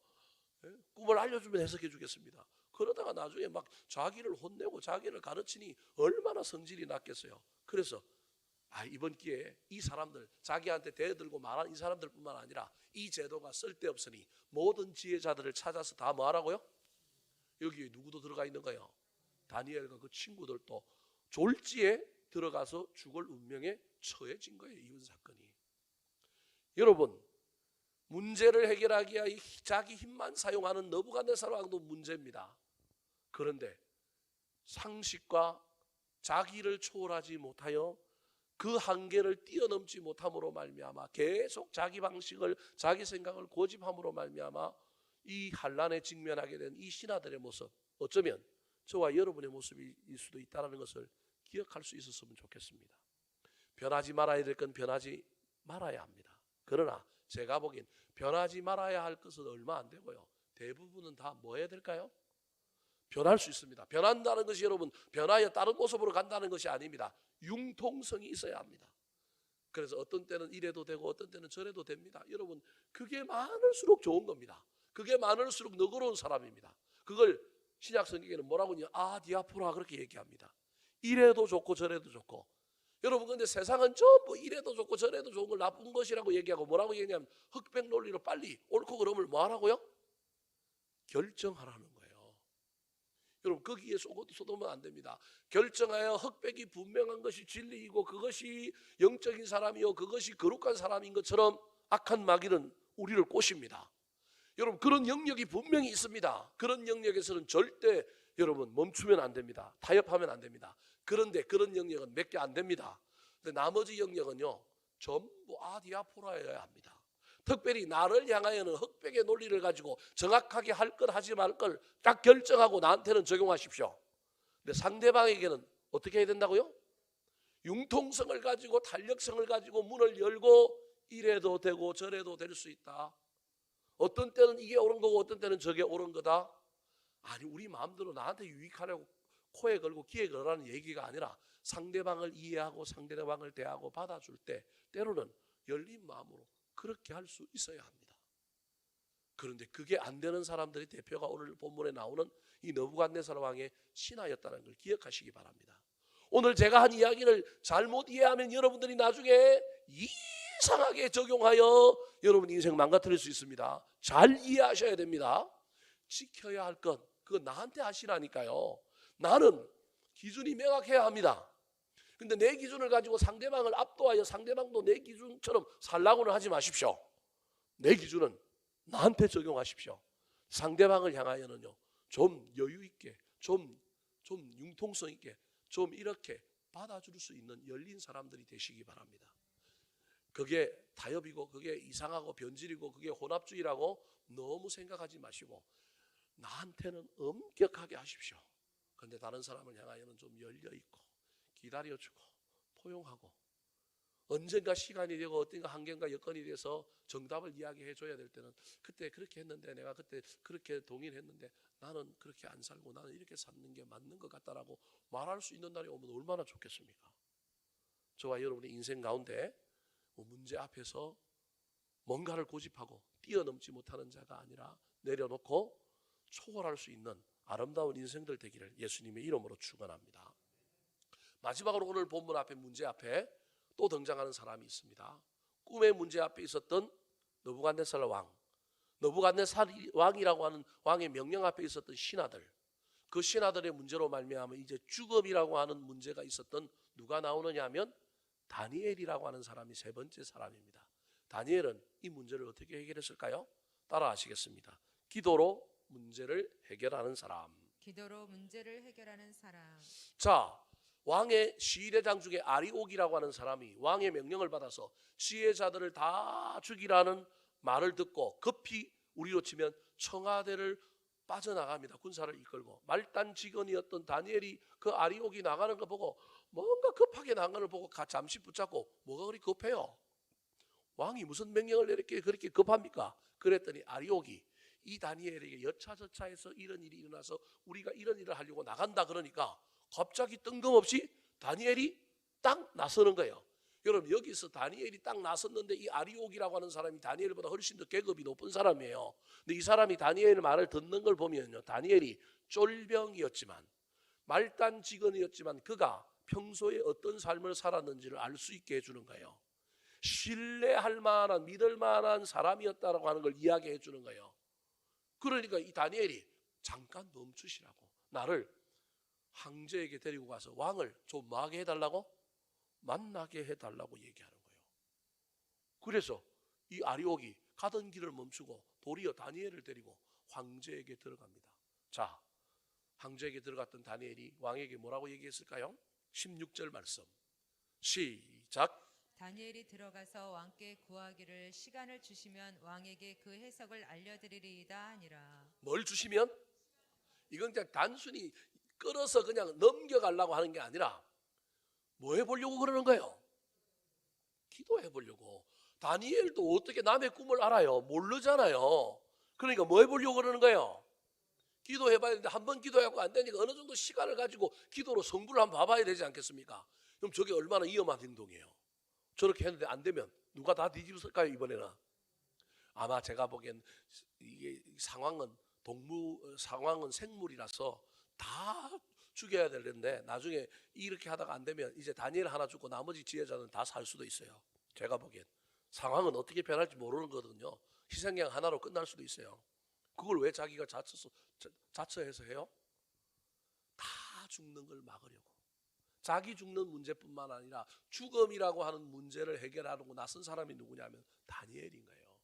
꿈을 알려주면 해석해 주겠습니다. 그러다가 나중에 막 자기를 혼내고 자기를 가르치니 얼마나 성질이 났겠어요. 그래서 이번 기회에 이 사람들, 자기한테 대들고 말하는 이 사람들뿐만 아니라 이 제도가 쓸데없으니 모든 지혜자들을 찾아서 다 뭐하라고요? 여기에 누구도 들어가 있는 거예요. 다니엘과 그 친구들도 졸지에 들어가서 죽을 운명에 처해진 거예요. 이번 사건이. 여러분, 문제를 해결하기 위해 자기 힘만 사용하는 느부갓네살 왕도 문제입니다. 그런데 상식과 자기를 초월하지 못하여 그 한계를 뛰어넘지 못함으로 말미암아 계속 자기 방식을, 자기 생각을 고집함으로 말미암아 이 환난에 직면하게 된 이 신하들의 모습, 어쩌면 저와 여러분의 모습일 수도 있다는 것을 기억할 수 있었으면 좋겠습니다. 변하지 말아야 될 건 변하지 말아야 합니다. 그러나 제가 보기엔 변하지 말아야 할 것은 얼마 안 되고요. 대부분은 다 뭐 해야 될까요? 변할 수 있습니다. 변한다는 것이 여러분 변하여 다른 모습으로 간다는 것이 아닙니다. 융통성이 있어야 합니다. 그래서 어떤 때는 이래도 되고 어떤 때는 저래도 됩니다. 여러분 그게 많을수록 좋은 겁니다. 그게 많을수록 너그러운 사람입니다. 그걸 신약 성경에는 뭐라고 하냐? 디아포라 그렇게 얘기합니다. 이래도 좋고 저래도 좋고. 여러분 근데 세상은 전부 이래도 좋고 저래도 좋은 걸 나쁜 것이라고 얘기하고 뭐라고 얘기하냐면 흑백 논리로 빨리 옳고 그름을 뭐 하라고요? 결정하라는 거예요. 여러분 거기에 쏟으면 안 됩니다. 결정하여 흑백이 분명한 것이 진리이고 그것이 영적인 사람이요 그것이 거룩한 사람인 것처럼 악한 마귀는 우리를 꼬십니다. 여러분 그런 영역이 분명히 있습니다. 그런 영역에서는 절대 여러분 멈추면 안 됩니다. 타협하면 안 됩니다. 그런데 그런 영역은 몇 개 안 됩니다. 근데 나머지 영역은요 전부 아디아포라여야 합니다. 특별히 나를 향하여는 흑백의 논리를 가지고 정확하게 할 걸 하지 말 걸 딱 결정하고 나한테는 적용하십시오. 근데 상대방에게는 어떻게 해야 된다고요? 융통성을 가지고 탄력성을 가지고 문을 열고 이래도 되고 저래도 될 수 있다. 어떤 때는 이게 옳은 거고 어떤 때는 저게 옳은 거다. 아니 우리 마음대로 나한테 유익하려고 코에 걸고 귀에 걸으라는 얘기가 아니라 상대방을 이해하고 상대방을 대하고 받아줄 때 때로는 열린 마음으로 그렇게 할 수 있어야 합니다. 그런데 그게 안 되는 사람들의 대표가 오늘 본문에 나오는 이 느부갓네살 왕의 신하였다는 걸 기억하시기 바랍니다. 오늘 제가 한 이야기를 잘못 이해하면 여러분들이 나중에 이상하게 적용하여 여러분 인생 망가뜨릴 수 있습니다. 잘 이해하셔야 됩니다. 지켜야 할 것 그거 나한테 하시라니까요. 나는 기준이 명확해야 합니다. 근데 내 기준을 가지고 상대방을 압도하여 상대방도 내 기준처럼 살라고는 하지 마십시오. 내 기준은 나한테 적용하십시오. 상대방을 향하여는요 좀 여유 있게 좀 융통성 있게 좀 이렇게 받아줄 수 있는 열린 사람들이 되시기 바랍니다. 그게 타협이고 그게 이상하고 변질이고 그게 혼합주의라고 너무 생각하지 마시고 나한테는 엄격하게 하십시오. 그런데 다른 사람을 향하여는 좀 열려있고 기다려주고 포용하고 언젠가 시간이 되고 어떤가 환경과 여건이 돼서 정답을 이야기해 줘야 될 때는 그때 그렇게 했는데 내가 그때 그렇게 동의를 했는데 나는 그렇게 안 살고 나는 이렇게 사는 게 맞는 것 같다라고 말할 수 있는 날이 오면 얼마나 좋겠습니까? 저와 여러분의 인생 가운데 문제 앞에서 뭔가를 고집하고 뛰어넘지 못하는 자가 아니라 내려놓고 초월할 수 있는 아름다운 인생들 되기를 예수님의 이름으로 축원합니다. 마지막으로 오늘 본문 앞에 문제 앞에 또 등장하는 사람이 있습니다. 꿈의 문제 앞에 있었던 느부갓네살 왕. 느부갓네살 왕이라고 하는 왕의 명령 앞에 있었던 신하들. 그 신하들의 문제로 말미암아 이제 죽음이라고 하는 문제가 있었던 누가 나오느냐 하면 다니엘이라고 하는 사람이 세 번째 사람입니다. 다니엘은 이 문제를 어떻게 해결했을까요? 따라 하시겠습니다. 기도로 문제를 해결하는 사람. 기도로 문제를 해결하는 사람. 자, 왕의 시대장 중에 아리옥이라고 하는 사람이 왕의 명령을 받아서 지혜자들을 다 죽이라는 말을 듣고 급히 우리로 치면 청와대를 빠져나갑니다. 군사를 이끌고 말단 직원이었던 다니엘이 그 아리옥이 나가는 거 보고 뭔가 급하게 나가는 걸 보고 잠시 붙잡고 뭐가 그리 급해요? 왕이 무슨 명령을 내렸기에 그렇게 급합니까? 그랬더니 아리옥이 이 다니엘에게 여차저차해서 이런 일이 일어나서 우리가 이런 일을 하려고 나간다 그러니까 갑자기 뜬금없이 다니엘이 딱 나서는 거예요. 여러분 여기서 다니엘이 딱 나섰는데 이 아리옥이라고 하는 사람이 다니엘보다 훨씬 더 계급이 높은 사람이에요. 근데 이 사람이 다니엘 말을 듣는 걸 보면요, 다니엘이 쫄병이었지만 말단 직원이었지만 그가 평소에 어떤 삶을 살았는지를 알 수 있게 해주는 거예요. 신뢰할 만한 믿을 만한 사람이었다라고 하는 걸 이야기해 주는 거예요. 그러니까 이 다니엘이 잠깐 멈추시라고, 나를 황제에게 데리고 가서 왕을 좀 뭐하게 해달라고? 만나게 해달라고 얘기하는 거예요. 그래서 이 아리옥이 가던 길을 멈추고 도리어 다니엘을 데리고 황제에게 들어갑니다. 자, 황제에게 들어갔던 다니엘이 왕에게 뭐라고 얘기했을까요? 16절 말씀 시작. 다니엘이 들어가서 왕께 구하기를 시간을 주시면 왕에게 그 해석을 알려드리리이다 하니라. 뭘 주시면? 이건 그냥 단순히 끌어서 그냥 넘겨가려고 하는 게 아니라 뭐 해보려고 그러는 거예요? 기도해보려고. 다니엘도 어떻게 남의 꿈을 알아요? 모르잖아요. 그러니까 뭐 해보려고 그러는 거예요? 기도해봐야 되는데 한 번 기도하고 안 되니까 어느 정도 시간을 가지고 기도로 성부를 한번 봐봐야 되지 않겠습니까? 그럼 저게 얼마나 위험한 행동이에요. 저렇게 했는데 안 되면 누가 다 뒤집었을까요? 이번에는 아마 제가 보기엔 이게 상황은 생물이라서 다 죽여야 되는데 나중에 이렇게 하다가 안 되면 이제 다니엘 하나 죽고 나머지 지혜자는 다 살 수도 있어요. 제가 보기엔 상황은 어떻게 변할지 모르는 거거든요. 희생양 하나로 끝날 수도 있어요. 그걸 왜 자기가 자처해서 해요? 다 죽는 걸 막으려고. 자기 죽는 문제뿐만 아니라 죽음이라고 하는 문제를 해결하려고 나선 사람이 누구냐면 다니엘인 거예요.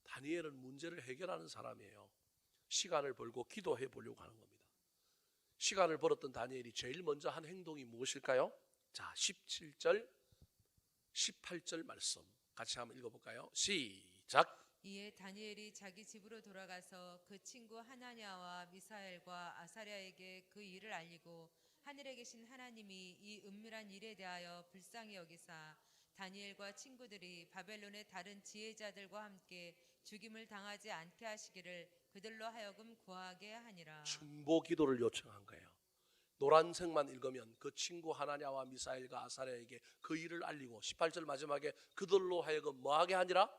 다니엘은 문제를 해결하는 사람이에요. 시간을 벌고 기도해 보려고 하는 겁니다. 시간을 벌었던 다니엘이 제일 먼저 한 행동이 무엇일까요? 자, 17절, 18절 말씀 같이 한번 읽어볼까요? 시작. 이에 다니엘이 자기 집으로 돌아가서 그 친구 하나냐와 미사엘과 아사랴에게 그 일을 알리고 하늘에 계신 하나님이 이 은밀한 일에 대하여 불쌍히 여기사 다니엘과 친구들이 바벨론의 다른 지혜자들과 함께 죽임을 당하지 않게 하시기를 그들로 하여금 구하게 하니라. 중보 기도를 요청한 거예요. 노란색만 읽으면 그 친구 하나냐와 미사엘과 아사랴에게 그 일을 알리고 18절 마지막에 그들로 하여금 뭐하게 하니라?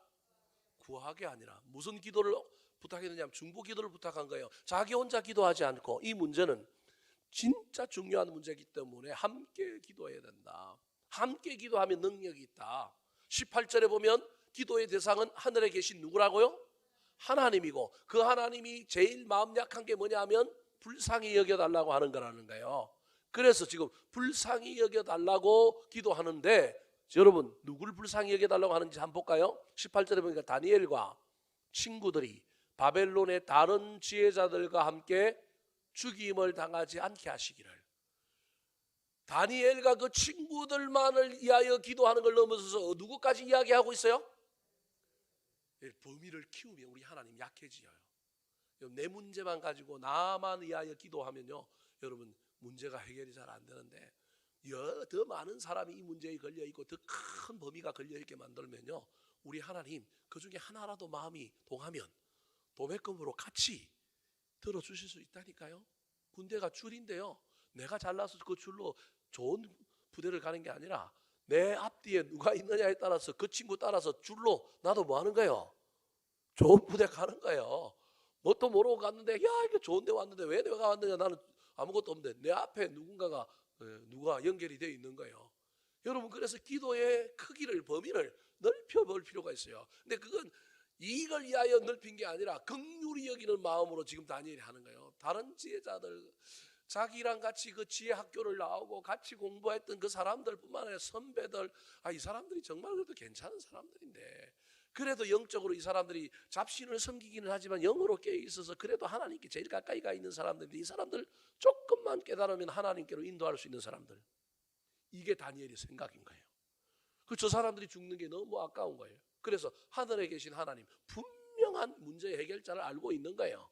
구하게 아니라. 무슨 기도를 부탁했느냐면 중보 기도를 부탁한 거예요. 자기 혼자 기도하지 않고 이 문제는 진짜 중요한 문제이기 때문에 함께 기도해야 된다. 함께 기도하면 능력이 있다. 18절에 보면 기도의 대상은 하늘에 계신 누구라고요? 하나님이고 그 하나님이 제일 마음 약한 게 뭐냐면 불쌍히 여겨달라고 하는 거라는 거예요. 그래서 지금 불쌍히 여겨달라고 기도하는데 여러분 누구를 불쌍히 여겨달라고 하는지 한번 볼까요? 18절에 보니까 다니엘과 친구들이 바벨론의 다른 지혜자들과 함께 죽임을 당하지 않게 하시기를. 다니엘과 그 친구들만을 위하여 기도하는 걸 넘어서서 누구까지 이야기하고 있어요? 범위를 키우면 우리 하나님 약해져요. 내 문제만 가지고 나만 위하여 기도하면요, 여러분 문제가 해결이 잘 안 되는데 더 많은 사람이 이 문제에 걸려있고 더 큰 범위가 걸려있게 만들면요, 우리 하나님 그 중에 하나라도 마음이 동하면 도매금으로 같이 들어주실 수 있다니까요. 군대가 줄인데요, 내가 잘나서 그 줄로 좋은 부대를 가는 게 아니라 내 앞뒤에 누가 있느냐에 따라서 그 친구 따라서 줄로 나도 뭐 하는 거예요? 좋은 부대 가는 거예요. 뭣도 모르고 갔는데 야 이게 좋은 데 왔는데 왜 내가 왔느냐, 나는 아무것도 없는데 내 앞에 누가 연결이 되어 있는 거예요. 여러분 그래서 기도의 크기를 범위를 넓혀볼 필요가 있어요. 근데 그건 이익을 위하여 넓힌 게 아니라 긍휼히 여기는 마음으로 지금 다니엘이 하는 거예요. 다른 지혜자들 자기랑 같이 그 지혜 학교를 나오고 같이 공부했던 그 사람들뿐만 아니라 선배들, 이 사람들이 정말 그래도 괜찮은 사람들인데 그래도 영적으로 이 사람들이 잡신을 섬기기는 하지만 영으로 깨어 있어서 그래도 하나님께 제일 가까이 가 있는 사람들인데 이 사람들 조금만 깨달으면 하나님께로 인도할 수 있는 사람들, 이게 다니엘의 생각인 거예요. 저 사람들이 죽는 게 너무 아까운 거예요. 그래서 하늘에 계신 하나님 분명한 문제 해결자를 알고 있는 거예요.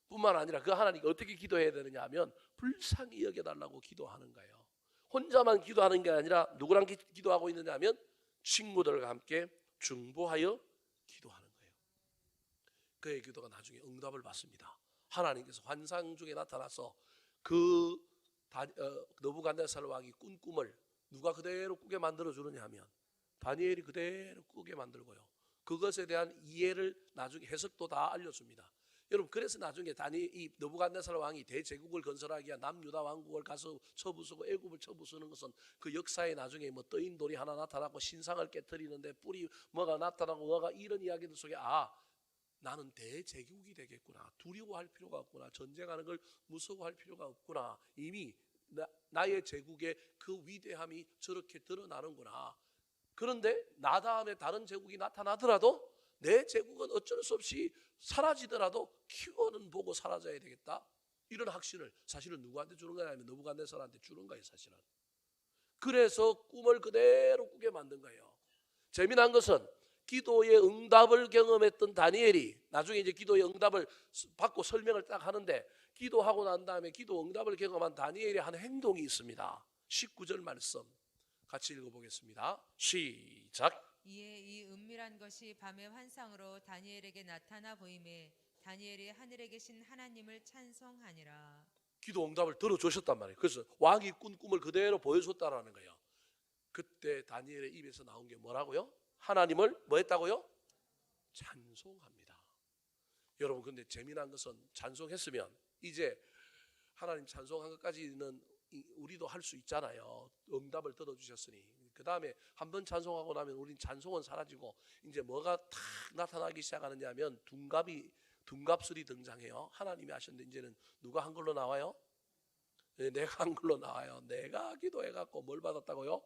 뿐만 아니라 그 하나님께 어떻게 기도해야 되느냐 하면 불쌍히 여겨달라고 기도하는 거예요. 혼자만 기도하는 게 아니라 누구랑 기도하고 있느냐 하면 친구들과 함께 중보하여 기도하는 거예요. 그의 기도가 나중에 응답을 받습니다. 하나님께서 환상 중에 나타나서 느부갓네살 왕이 꾼 꿈을 누가 그대로 꾸게 만들어 주느냐 하면 다니엘이 그대로 꾸게 만들고요, 그것에 대한 이해를 나중에 해석도 다 알려줍니다. 여러분 그래서 나중에 이 느부갓네살 왕이 대제국을 건설하기 위한 남유다 왕국을 가서 쳐부수고 애굽을 쳐부수는 것은 그 역사에 나중에 뭐 떠인 돌이 하나 나타나고 신상을 깨뜨리는데 뿔이 뭐가 나타나고 뭐가 이런 이야기들 속에 나는 대제국이 되겠구나, 두려워할 필요가 없구나, 전쟁하는 걸 무서워할 필요가 없구나, 이미 나의 제국의 그 위대함이 저렇게 드러나는구나. 그런데 나 다음에 다른 제국이 나타나더라도 내 제국은 어쩔 수 없이 사라지더라도 키워는 보고 사라져야 되겠다, 이런 확신을 사실은 누구한테 주는 거냐 하면 느부갓네살한테 주는 거예요 사실은. 그래서 꿈을 그대로 꾸게 만든 거예요. 재미난 것은 기도의 응답을 경험했던 다니엘이 나중에 이제 기도의 응답을 받고 설명을 딱 하는데 기도하고 난 다음에 기도 응답을 경험한 다니엘이 한 행동이 있습니다. 19절 말씀 같이 읽어보겠습니다. 시작. 이에 이 은밀한 것이 밤의 환상으로 다니엘에게 나타나 보임에 다니엘이 하늘에 계신 하나님을 찬송하니라. 기도 응답을 들어주셨단 말이에요. 그래서 왕이 꾼 꿈을 그대로 보여줬다라는 거예요. 그때 다니엘의 입에서 나온 게 뭐라고요? 하나님을 뭐 했다고요? 찬송합니다. 여러분, 근데 재미난 것은 찬송했으면 이제 하나님 찬송한 것까지는 우리도 할 수 있잖아요. 응답을 들어주셨으니. 그 다음에 한번 찬송하고 나면 우린 찬송은 사라지고 이제 뭐가 탁 나타나기 시작하느냐 하면 둔갑술이 등장해요. 하나님이 하셨는데 이제는 누가 한 걸로 나와요? 네, 내가 한 걸로 나와요. 내가 기도해갖고 뭘 받았다고요?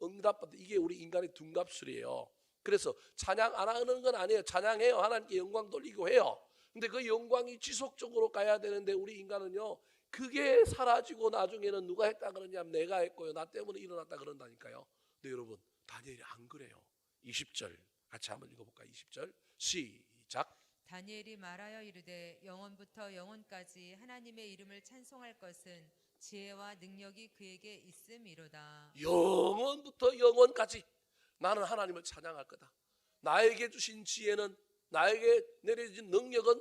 응답받다. 이게 우리 인간의 둔갑술이에요. 그래서 찬양 안 하는 건 아니에요. 찬양해요. 하나님께 영광 돌리고 해요. 근데 그 영광이 지속적으로 가야 되는데 우리 인간은요, 그게 사라지고 나중에는 누가 했다 그러냐면 내가 했고요, 나 때문에 일어났다 그런다니까요. 근데 여러분, 다니엘이 안 그래요. 20절 같이 한번 읽어볼까요? 20절 시작. 다니엘이 말하여 이르되 영원부터 영원까지 하나님의 이름을 찬송할 것은 지혜와 능력이 그에게 있음이로다. 영원부터 영원까지 나는 하나님을 찬양할 거다. 나에게 주신 지혜는, 나에게 내려진 능력은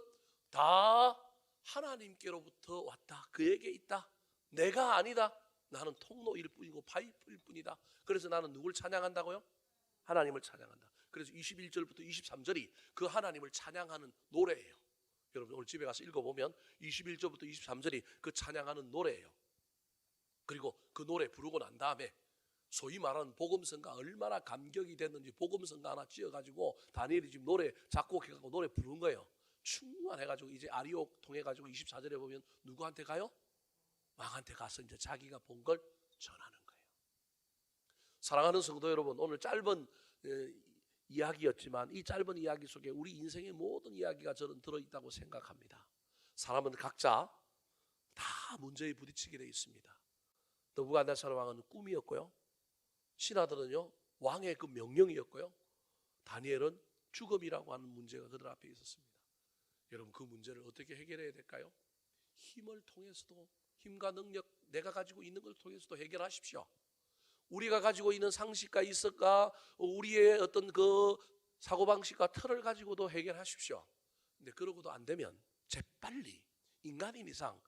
다 하나님께로부터 왔다. 그에게 있다. 내가 아니다. 나는 통로일 뿐이고 파이프일 뿐이다. 그래서 나는 누굴 찬양한다고요? 하나님을 찬양한다. 그래서 21절부터 23절이 그 하나님을 찬양하는 노래예요. 여러분 오늘 집에 가서 읽어보면 21절부터 23절이 그 찬양하는 노래예요. 그리고 그 노래 부르고 난 다음에 소위 말하는 복음성가, 얼마나 감격이 됐는지 복음성가 하나 지어가지고 다니엘이 지금 노래 작곡해가지고 노래 부른 거예요. 충만해가지고 이제 아리옥 통해가지고 24절에 보면 누구한테 가요? 왕한테 가서 이제 자기가 본 걸 전하는 거예요. 사랑하는 성도 여러분, 오늘 짧은 이야기였지만 이 짧은 이야기 속에 우리 인생의 모든 이야기가 저는 들어있다고 생각합니다. 사람은 각자 다 문제에 부딪히게 되어 있습니다. 느부갓네살 왕은 꿈이었고요, 신하들은요 왕의 그 명령이었고요, 다니엘은 죽음이라고 하는 문제가 그들 앞에 있었습니다. 여러분, 그 문제를 어떻게 해결해야 될까요? 힘을 통해서도, 힘과 능력, 내가 가지고 있는 걸 통해서도 해결하십시오. 우리가 가지고 있는 상식과 이성과 우리의 어떤 그 사고방식과 틀을 가지고도 해결하십시오. 근데 그러고도 안 되면 재빨리 인간인 이상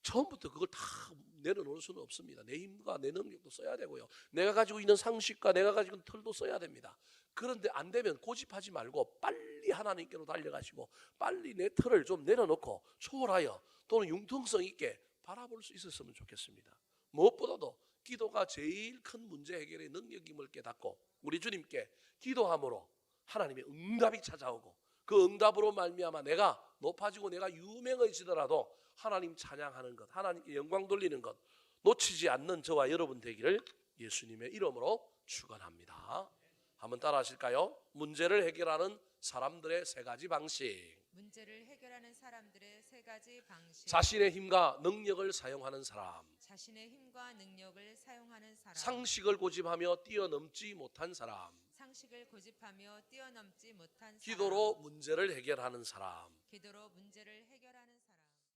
처음부터 그걸 다 내려놓을 수는 없습니다. 내 힘과 내 능력도 써야 되고요, 내가 가지고 있는 상식과 내가 가지고 있는 틀도 써야 됩니다. 그런데 안 되면 고집하지 말고 빨리 하나님께로 달려가시고 빨리 내 틀을 좀 내려놓고 초월하여 또는 융통성 있게 바라볼 수 있었으면 좋겠습니다. 무엇보다도 기도가 제일 큰 문제 해결의 능력임을 깨닫고 우리 주님께 기도함으로 하나님의 응답이 찾아오고 그 응답으로 말미암아 내가 높아지고 내가 유명해지더라도 하나님 찬양하는 것, 하나님께 영광 돌리는 것 놓치지 않는 저와 여러분 되기를 예수님의 이름으로 축원합니다. 한번 따라 하실까요? 문제를 해결하는 사람들의 세 가지 방식. 문제를 해결하는 사람들의 세 가지 방식. 자신의 힘과 능력을 사용하는 사람, 자신의 힘과 능력을 사용하는 사람, 상식을 고집하며 뛰어넘지 못한 사람, 상식을 고집하며 뛰어넘지 못한 사람, 기도로 문제를 해결하는 사람. 기도로 문제를 해결하는